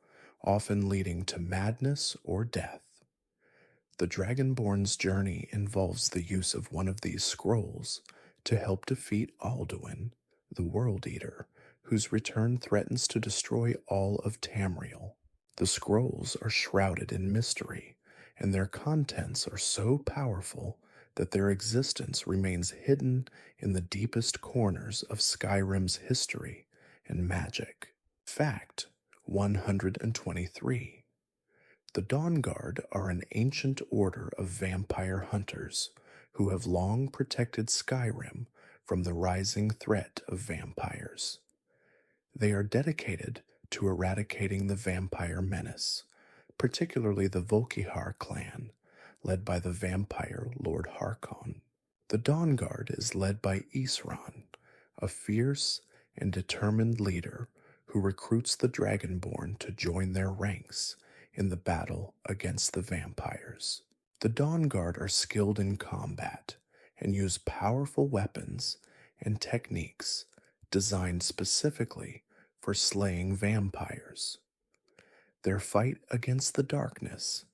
often leading to madness or death. The Dragonborn's journey involves the use of one of these scrolls to help defeat Alduin, the World Eater, whose return threatens to destroy all of Tamriel. The scrolls are shrouded in mystery, and their contents are so powerful that their existence remains hidden in the deepest corners of Skyrim's history and magic. Fact 123. The Dawnguard are an ancient order of vampire hunters who have long protected Skyrim from the rising threat of vampires. They are dedicated to eradicating the vampire menace, particularly the Volkihar clan, led by the vampire Lord Harkon. The Dawnguard is led by Isran, a fierce and determined leader who recruits the Dragonborn to join their ranks in the battle against the vampires. The Dawnguard are skilled in combat and use powerful weapons and techniques designed specifically for slaying vampires. Their fight against the darkness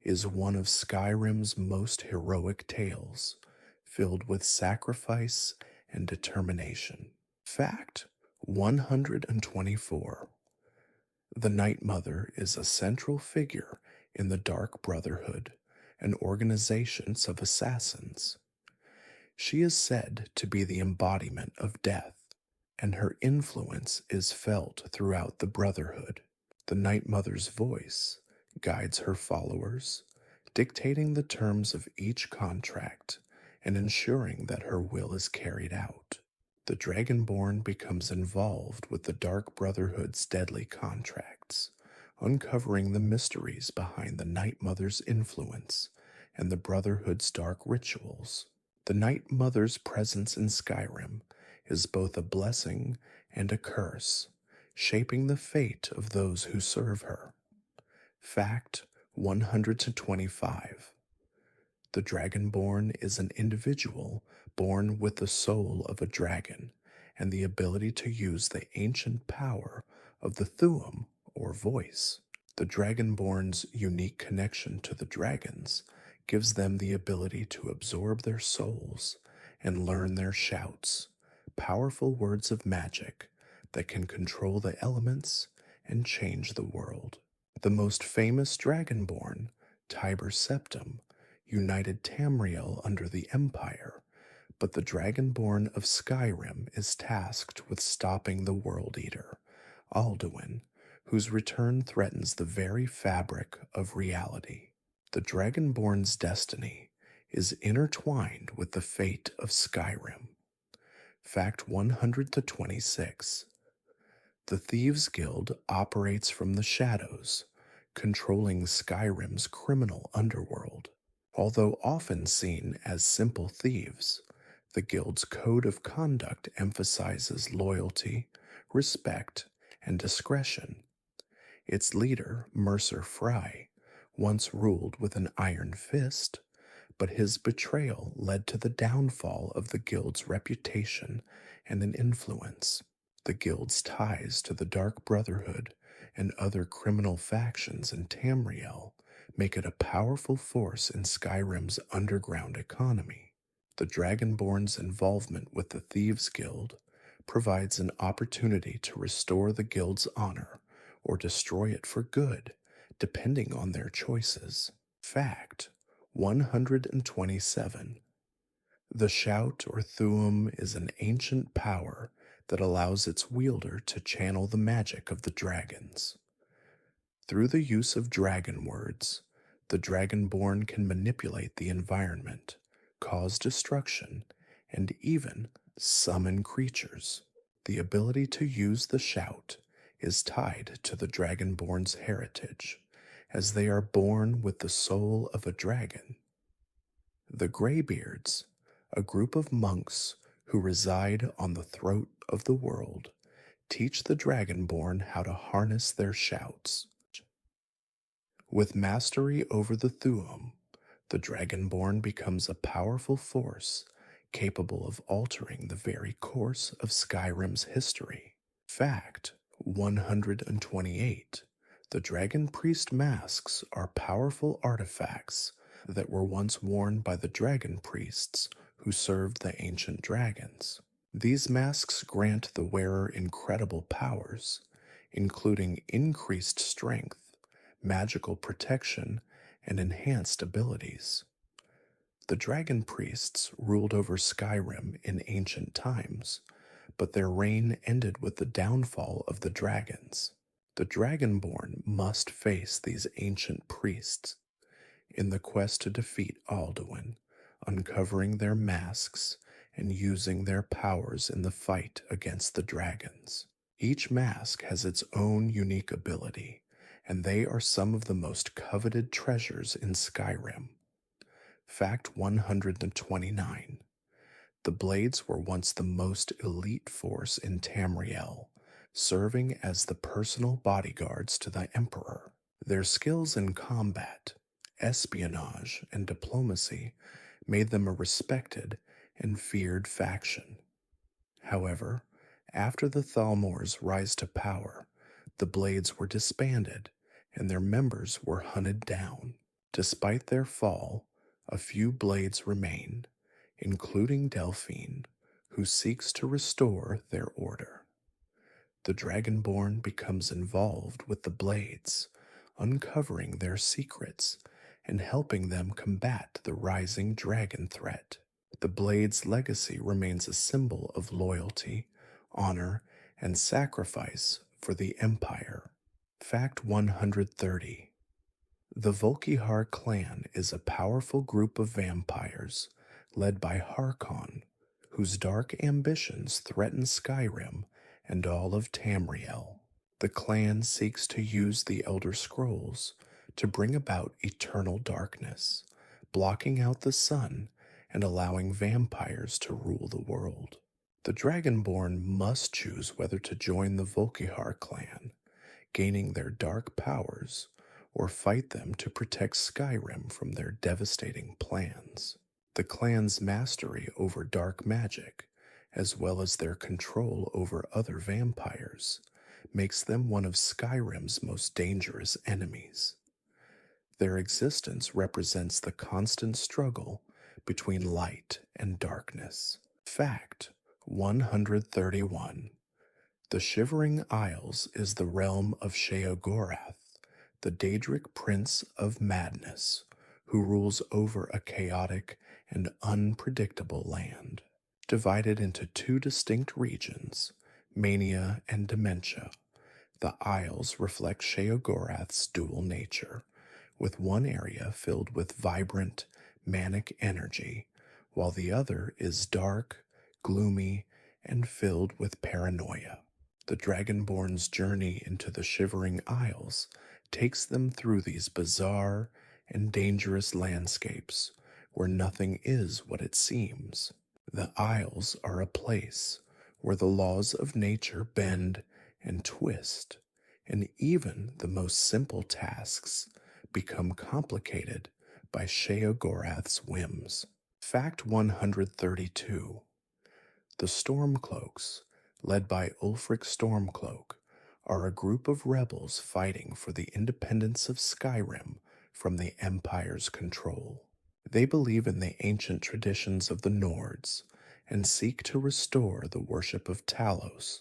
is one of Skyrim's most heroic tales, filled with sacrifice and determination. Fact 124. The Night Mother is a central figure in the Dark Brotherhood an organization of assassins. She is said to be the embodiment of death, and her influence is felt throughout the Brotherhood. The Night Mother's voice guides her followers, dictating the terms of each contract and ensuring that her will is carried out. The Dragonborn becomes involved with the Dark Brotherhood's deadly contracts, uncovering the mysteries behind the Night Mother's influence and the Brotherhood's dark rituals. The Night Mother's presence in Skyrim is both a blessing and a curse, shaping the fate of those who serve her. Fact 100 to 25. The Dragonborn is an individual born with the soul of a dragon and the ability to use the ancient power of the Thuum, or voice. The Dragonborn's unique connection to the dragons gives them the ability to absorb their souls and learn their shouts, powerful words of magic that can control the elements and change the world. The most famous Dragonborn, Tiber Septim, united Tamriel under the Empire, but the Dragonborn of Skyrim is tasked with stopping the World Eater, Alduin, whose return threatens the very fabric of reality. The Dragonborn's destiny is intertwined with the fate of Skyrim. Fact 100 to 26. The Thieves' Guild operates from the shadows, controlling Skyrim's criminal underworld. Although often seen as simple thieves, the Guild's code of conduct emphasizes loyalty, respect, and discretion. Its leader, Mercer Fry, once ruled with an iron fist, but his betrayal led to the downfall of the Guild's reputation and an influence. The Guild's ties to the Dark Brotherhood and other criminal factions in Tamriel make it a powerful force in Skyrim's underground economy. The Dragonborn's involvement with the Thieves' Guild provides an opportunity to restore the Guild's honor or destroy it for good, depending on their choices. Fact 127. The Shout or Thuum is an ancient power that allows its wielder to channel the magic of the dragons. Through the use of dragon words, the Dragonborn can manipulate the environment, cause destruction, and even summon creatures. The ability to use the shout is tied to the Dragonborn's heritage, as they are born with the soul of a dragon. The Greybeards, a group of monks who reside on the throat of the world, teach the Dragonborn how to harness their shouts. With mastery over the Thuum, the Dragonborn becomes a powerful force capable of altering the very course of Skyrim's history. Fact 128. The Dragon Priest masks are powerful artifacts that were once worn by the Dragon Priests who served the ancient dragons. These masks grant the wearer incredible powers, including increased strength, magical protection, and enhanced abilities. The Dragon Priests ruled over Skyrim in ancient times, but their reign ended with the downfall of the dragons. The Dragonborn must face these ancient priests in the quest to defeat Alduin, uncovering their masks and using their powers in the fight against the dragons. Each mask has its own unique ability, and they are some of the most coveted treasures in Skyrim. Fact 129. The Blades were once the most elite force in Tamriel, serving as the personal bodyguards to the Emperor. Their skills in combat, espionage, and diplomacy made them a respected and feared faction. However, after the Thalmor's rise to power, the Blades were disbanded and their members were hunted down. Despite their fall, a few Blades remain, including Delphine, who seeks to restore their order. The Dragonborn becomes involved with the Blades, uncovering their secrets and helping them combat the rising dragon threat. The blade's legacy remains a symbol of loyalty, honor, and sacrifice for the Empire. Fact 130. The Volkihar clan is a powerful group of vampires led by Harkon, whose dark ambitions threaten Skyrim and all of Tamriel. The clan seeks to use the Elder Scrolls to bring about eternal darkness, blocking out the sun and allowing vampires to rule the world. The Dragonborn must choose whether to join the Volkihar clan, gaining their dark powers, or fight them to protect Skyrim from their devastating plans. The clan's mastery over dark magic, as well as their control over other vampires, makes them one of Skyrim's most dangerous enemies. Their existence represents the constant struggle between light and darkness. Fact 131. The Shivering Isles is the realm of Sheogorath, the Daedric Prince of Madness, who rules over a chaotic and unpredictable land. Divided into two distinct regions, mania and dementia, the Isles reflect Sheogorath's dual nature, with one area filled with vibrant, manic energy, while the other is dark, gloomy, and filled with paranoia. The Dragonborn's journey into the Shivering Isles takes them through these bizarre and dangerous landscapes where nothing is what it seems. The Isles are a place where the laws of nature bend and twist, and even the most simple tasks become complicated by Sheogorath's whims. Fact 132. The Stormcloaks, led by Ulfric Stormcloak, are a group of rebels fighting for the independence of Skyrim from the Empire's control. They believe in the ancient traditions of the Nords and seek to restore the worship of Talos,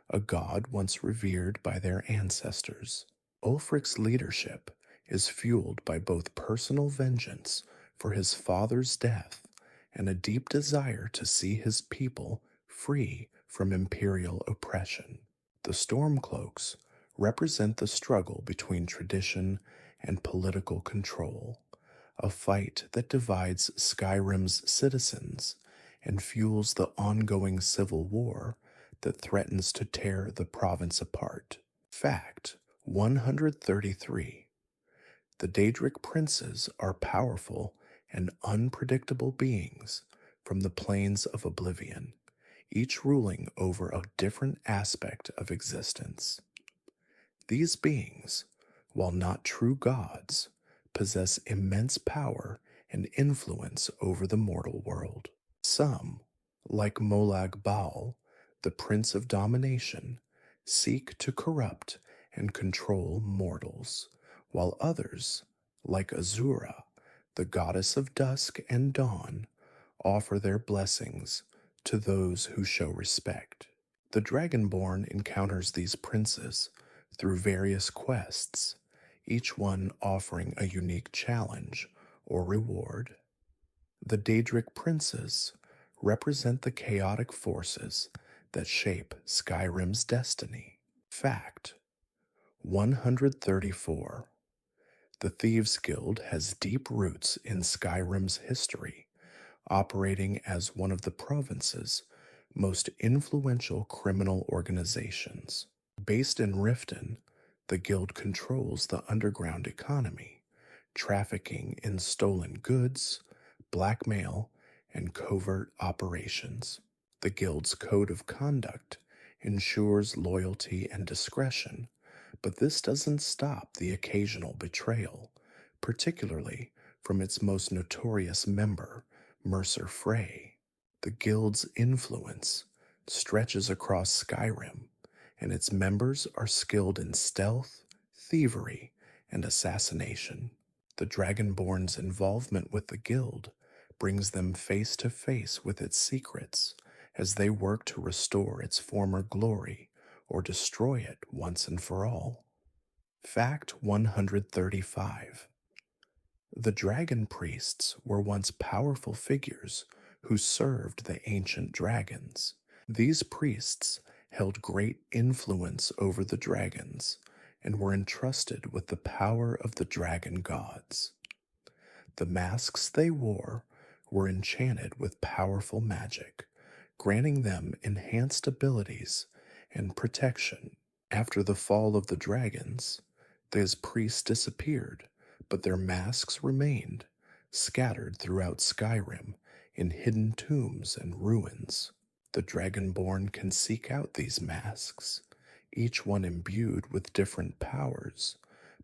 a god once revered by their ancestors. Ulfric's leadership is fueled by both personal vengeance for his father's death and a deep desire to see his people free from imperial oppression. The Stormcloaks represent the struggle between tradition and political control, a fight that divides Skyrim's citizens and fuels the ongoing civil war that threatens to tear the province apart. Fact 133. The Daedric princes are powerful and unpredictable beings from the plains of oblivion, each ruling over a different aspect of existence. These beings, while not true gods, possess immense power and influence over the mortal world. Some, like Molag Bal, the Prince of Domination, seek to corrupt and control mortals, while others, like Azura, the goddess of dusk and dawn, offer their blessings to those who show respect. The Dragonborn encounters these princes through various quests, each one offering a unique challenge or reward. The Daedric princes represent the chaotic forces that shape Skyrim's destiny. Fact 134. The Thieves' Guild has deep roots in Skyrim's history, operating as one of the province's most influential criminal organizations. Based in Riften, the guild controls the underground economy, trafficking in stolen goods, blackmail, and covert operations. The guild's code of conduct ensures loyalty and discretion, but this doesn't stop the occasional betrayal, particularly from its most notorious member, Mercer Frey. The guild's influence stretches across Skyrim, and its members are skilled in stealth, thievery, and assassination. The Dragonborn's involvement with the guild brings them face to face with its secrets as they work to restore its former glory or destroy it once and for all. Fact 135. The dragon priests were once powerful figures who served the ancient dragons. These priests held great influence over the dragons and were entrusted with the power of the dragon gods. The masks they wore were enchanted with powerful magic, granting them enhanced abilities and protection. After the fall of the dragons, these priests disappeared, but their masks remained, scattered throughout Skyrim in hidden tombs and ruins. The Dragonborn can seek out these masks, each one imbued with different powers,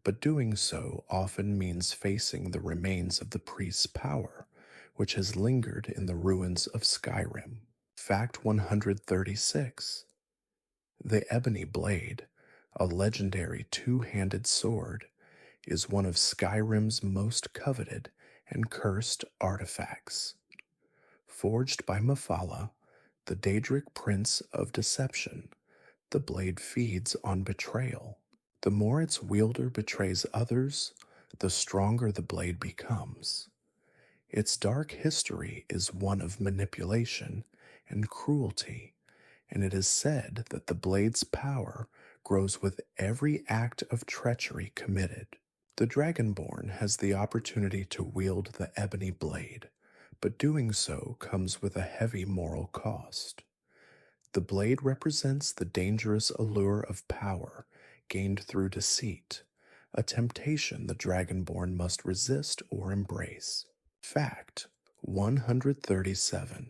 but doing so often means facing the remains of the priest's power, which has lingered in the ruins of Skyrim. Fact 136. The Ebony Blade, a legendary two-handed sword, is one of Skyrim's most coveted and cursed artifacts. Forged by Mephala, the Daedric Prince of Deception, the blade feeds on betrayal. The more its wielder betrays others, the stronger the blade becomes. Its dark history is one of manipulation and cruelty, and it is said that the blade's power grows with every act of treachery committed. The Dragonborn has the opportunity to wield the ebony blade, but doing so comes with a heavy moral cost. The blade represents the dangerous allure of power gained through deceit, a temptation the Dragonborn must resist or embrace. Fact 137.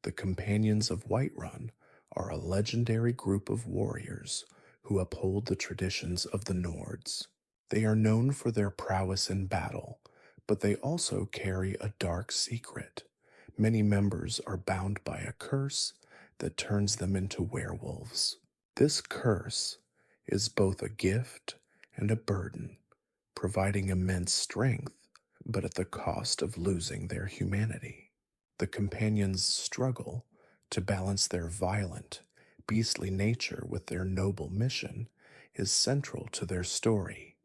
The Companions of Whiterun are a legendary group of warriors who uphold the traditions of the Nords. They are known for their prowess in battle, but they also carry a dark secret. Many members are bound by a curse that turns them into werewolves. This curse is both a gift and a burden, providing immense strength, but at the cost of losing their humanity. The companions struggle to balance their violent, beastly nature with their noble mission is central to their story,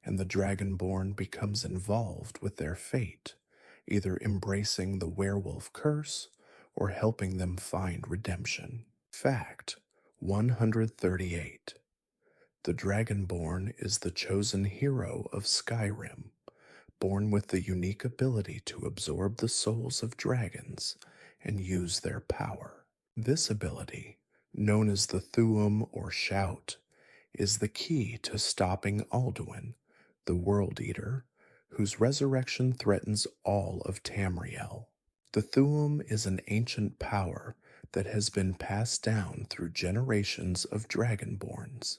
and the Dragonborn becomes involved with their fate, either embracing the werewolf curse or helping them find redemption. Fact 138. The Dragonborn is the chosen hero of Skyrim, born with the unique ability to absorb the souls of dragons and use their power. This ability, known as the Thuum or Shout, is the key to stopping Alduin, the World Eater, whose resurrection threatens all of Tamriel. The Thuum is an ancient power that has been passed down through generations of Dragonborns,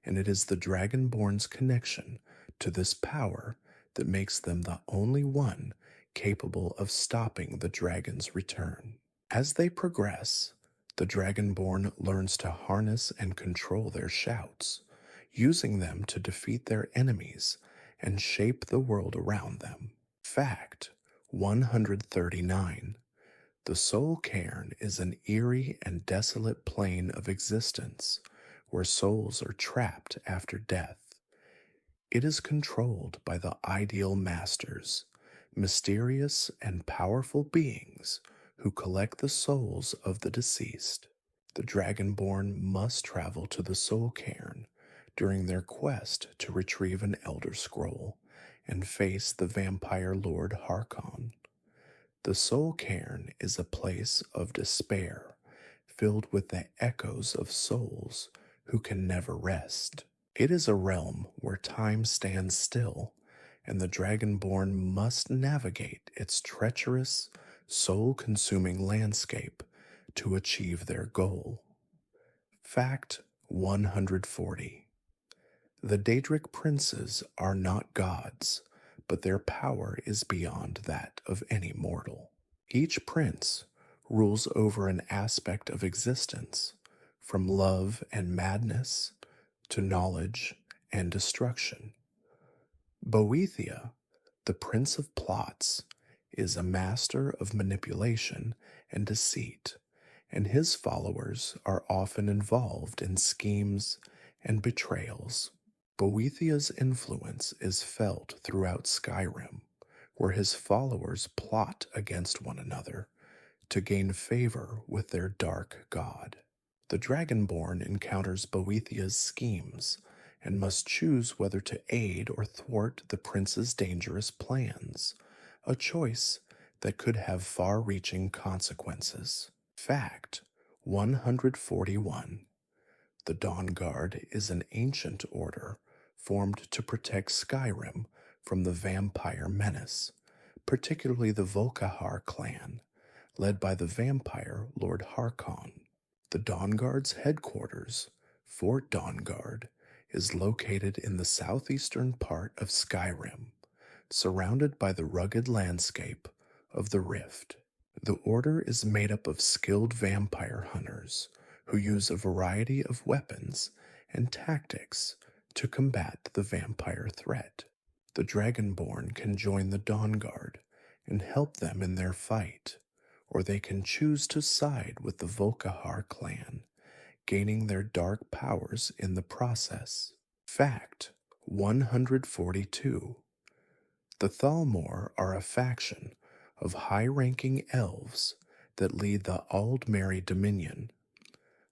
and it is the Dragonborn's connection to this power that makes them the only one capable of stopping the dragon's return. As they progress, the Dragonborn learns to harness and control their shouts, using them to defeat their enemies and shape the world around them. Fact 139. The Soul Cairn is an eerie and desolate plane of existence where souls are trapped after death. It is controlled by the Ideal Masters, mysterious and powerful beings who collect the souls of the deceased. The Dragonborn must travel to the Soul Cairn during their quest to retrieve an Elder Scroll and face the vampire lord Harkon. The Soul Cairn is a place of despair, filled with the echoes of souls who can never rest. It is a realm where time stands still, and the Dragonborn must navigate its treacherous, soul-consuming landscape to achieve their goal. Fact 140. The Daedric princes are not gods, but their power is beyond that of any mortal. Each prince rules over an aspect of existence, from love and madness to knowledge and destruction. Boethia, the Prince of Plots, is a master of manipulation and deceit, and his followers are often involved in schemes and betrayals. Boethiah's influence is felt throughout Skyrim, where his followers plot against one another to gain favor with their dark god. The Dragonborn encounters Boethiah's schemes and must choose whether to aid or thwart the prince's dangerous plans, a choice that could have far reaching consequences. Fact 141. The Dawn Guard is an ancient order formed to protect Skyrim from the vampire menace, particularly the Volkihar clan, led by the vampire Lord Harkon. The Dawn Guard's headquarters, Fort Dawnguard, is located in the southeastern part of Skyrim, surrounded by the rugged landscape of the Rift. The order is made up of skilled vampire hunters who use a variety of weapons and tactics to combat the vampire threat. The Dragonborn can join the Dawn Guard and help them in their fight, or they can choose to side with the Volkihar clan, gaining their dark powers in the process. Fact 142. The Thalmor are a faction of high-ranking elves that lead the Aldmeri Dominion,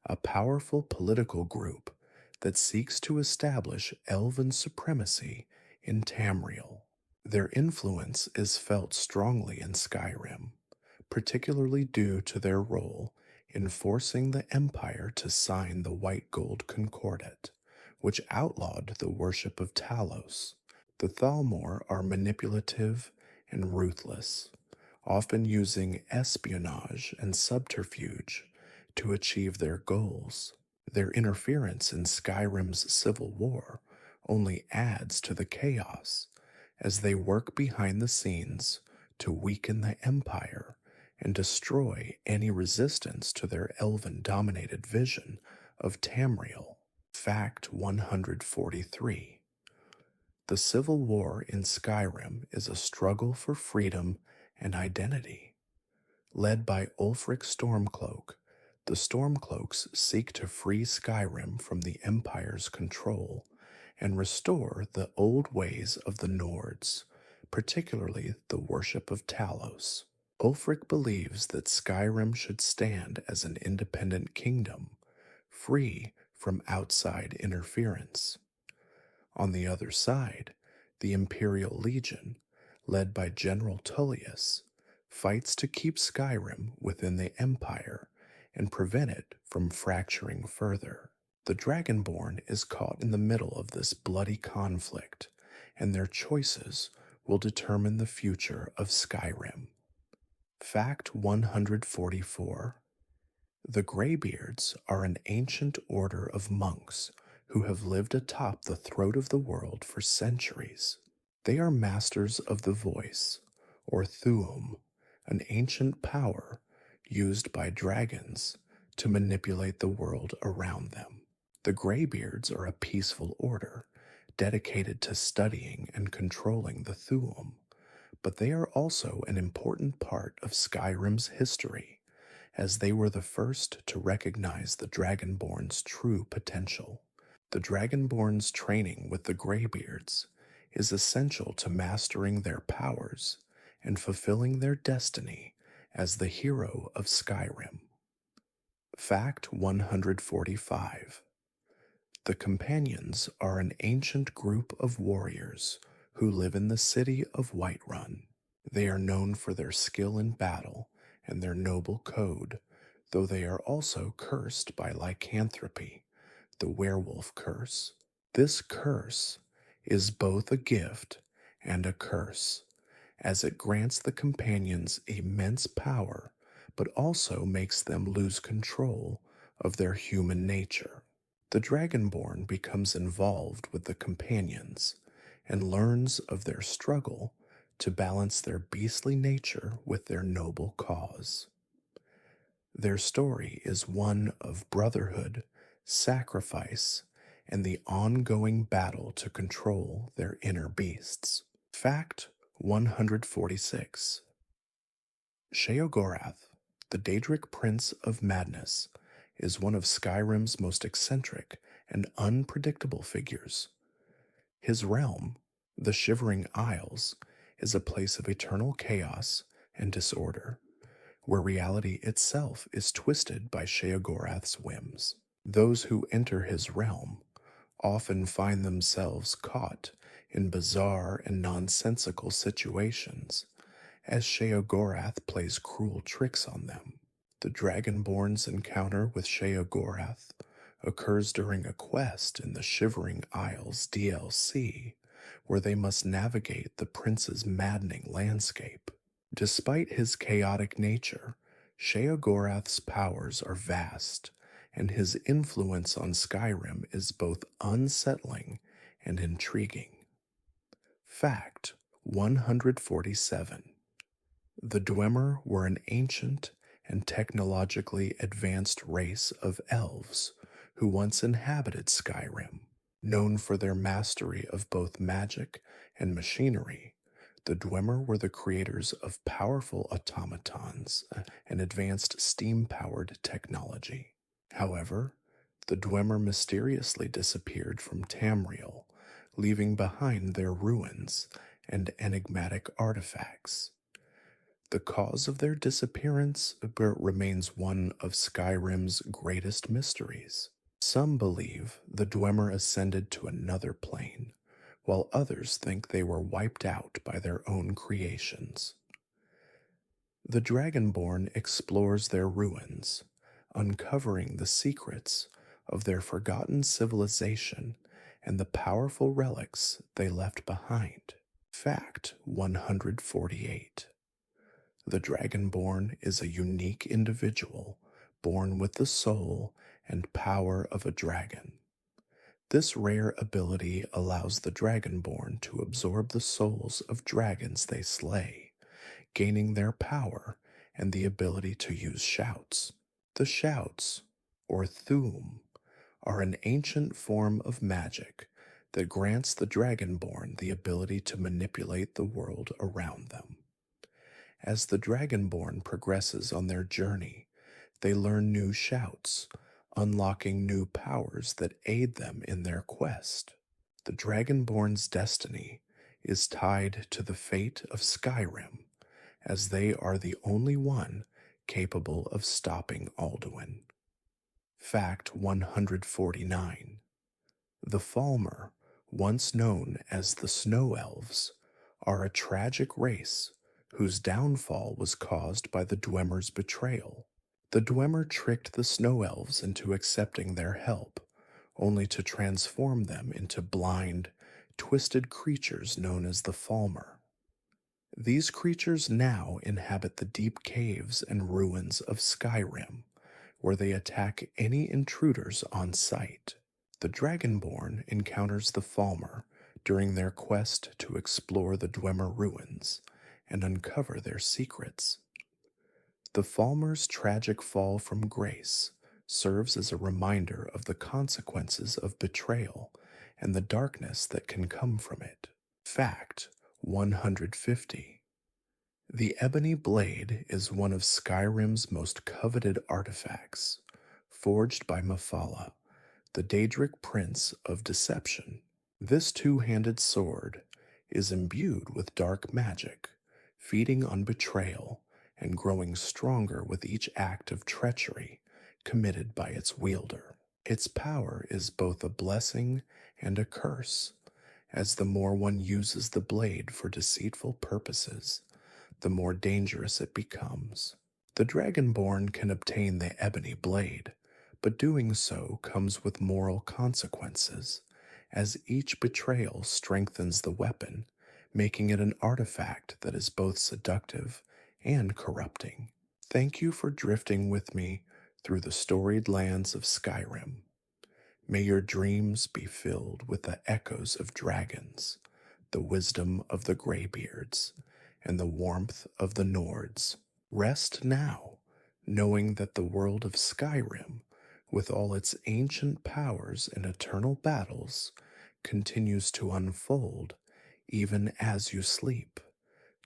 a powerful political group that seeks to establish elven supremacy in Tamriel. Their influence is felt strongly in Skyrim, particularly due to their role in forcing the Empire to sign the White Gold Concordat, which outlawed the worship of Talos. The Thalmor are manipulative and ruthless, often using espionage and subterfuge to achieve their goals. Their interference in Skyrim's civil war only adds to the chaos as they work behind the scenes to weaken the Empire and destroy any resistance to their elven-dominated vision of Tamriel. Fact 143. The civil war in Skyrim is a struggle for freedom and identity. Led by Ulfric Stormcloak, the Stormcloaks seek to free Skyrim from the Empire's control and restore the old ways of the Nords, particularly the worship of Talos. Ulfric believes that Skyrim should stand as an independent kingdom, free from outside interference. On the other side, the Imperial Legion, led by General Tullius, fights to keep Skyrim within the Empire and prevent it from fracturing further. The Dragonborn is caught in the middle of this bloody conflict, and their choices will determine the future of Skyrim. Fact 144. The Greybeards are an ancient order of monks who have lived atop the throat of the world for centuries. They are masters of the voice, or Thuum, an ancient power used by dragons to manipulate the world around them. The Greybeards are a peaceful order, dedicated to studying and controlling the Thuum, but they are also an important part of Skyrim's history, as they were the first to recognize the Dragonborn's true potential. The Dragonborn's training with the Greybeards is essential to mastering their powers and fulfilling their destiny as the hero of Skyrim. Fact 145. The Companions are an ancient group of warriors who live in the city of Whiterun. They are known for their skill in battle and their noble code, though they are also cursed by lycanthropy, the werewolf curse. This curse is both a gift and a curse, as it grants the Companions immense power, but also makes them lose control of their human nature. The Dragonborn becomes involved with the Companions and learns of their struggle to balance their beastly nature with their noble cause. Their story is one of brotherhood, sacrifice, and the ongoing battle to control their inner beasts. Fact 146. Sheogorath, the Daedric Prince of Madness, is one of Skyrim's most eccentric and unpredictable figures. His realm, the Shivering Isles, is a place of eternal chaos and disorder, where reality itself is twisted by Sheogorath's whims. Those who enter his realm often find themselves caught in bizarre and nonsensical situations as Sheogorath plays cruel tricks on them. The Dragonborn's encounter with Sheogorath occurs during a quest in the Shivering Isles DLC, where they must navigate the prince's maddening landscape. Despite his chaotic nature, Sheogorath's powers are vast, and his influence on Skyrim is both unsettling and intriguing. Fact 147. The Dwemer were an ancient and technologically advanced race of elves who once inhabited Skyrim. Known for their mastery of both magic and machinery, the Dwemer were the creators of powerful automatons and advanced steam-powered technology. However, the Dwemer mysteriously disappeared from Tamriel, leaving behind their ruins and enigmatic artifacts. The cause of their disappearance remains one of Skyrim's greatest mysteries. Some believe the Dwemer ascended to another plane, while others think they were wiped out by their own creations. The Dragonborn explores their ruins, uncovering the secrets of their forgotten civilization and the powerful relics they left behind. Fact 148. The Dragonborn is a unique individual born with the soul and power of a dragon. This rare ability allows the Dragonborn to absorb the souls of dragons they slay, gaining their power and the ability to use shouts. The shouts, or Thuum, are an ancient form of magic that grants the Dragonborn the ability to manipulate the world around them. As the Dragonborn progresses on their journey, they learn new shouts, unlocking new powers that aid them in their quest. The Dragonborn's destiny is tied to the fate of Skyrim, as they are the only one capable of stopping Alduin. Fact 149. The Falmer, once known as the Snow Elves, are a tragic race whose downfall was caused by the Dwemer's betrayal. The Dwemer tricked the Snow Elves into accepting their help, only to transform them into blind, twisted creatures known as the Falmer. These creatures now inhabit the deep caves and ruins of Skyrim, where they attack any intruders on sight. The Dragonborn encounters the Falmer during their quest to explore the Dwemer ruins and uncover their secrets. The Falmer's tragic fall from grace serves as a reminder of the consequences of betrayal and the darkness that can come from it. Fact 150. The Ebony Blade is one of Skyrim's most coveted artifacts, forged by Mephala, the Daedric Prince of Deception. This two-handed sword is imbued with dark magic, feeding on betrayal and growing stronger with each act of treachery committed by its wielder. Its power is both a blessing and a curse, as the more one uses the blade for deceitful purposes, the more dangerous it becomes. The Dragonborn can obtain the Ebony Blade, but doing so comes with moral consequences, as each betrayal strengthens the weapon, making it an artifact that is both seductive and corrupting. Thank you for drifting with me through the storied lands of Skyrim. May your dreams be filled with the echoes of dragons, the wisdom of the Greybeards, and the warmth of the Nords. Rest now, knowing that the world of Skyrim, with all its ancient powers and eternal battles, continues to unfold even as you sleep.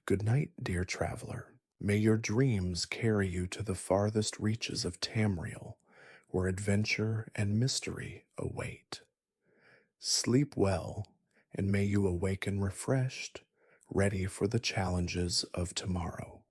Good night, dear traveler. May your dreams carry you to the farthest reaches of Tamriel, where adventure and mystery await. Sleep well, and may you awaken refreshed, ready for the challenges of tomorrow.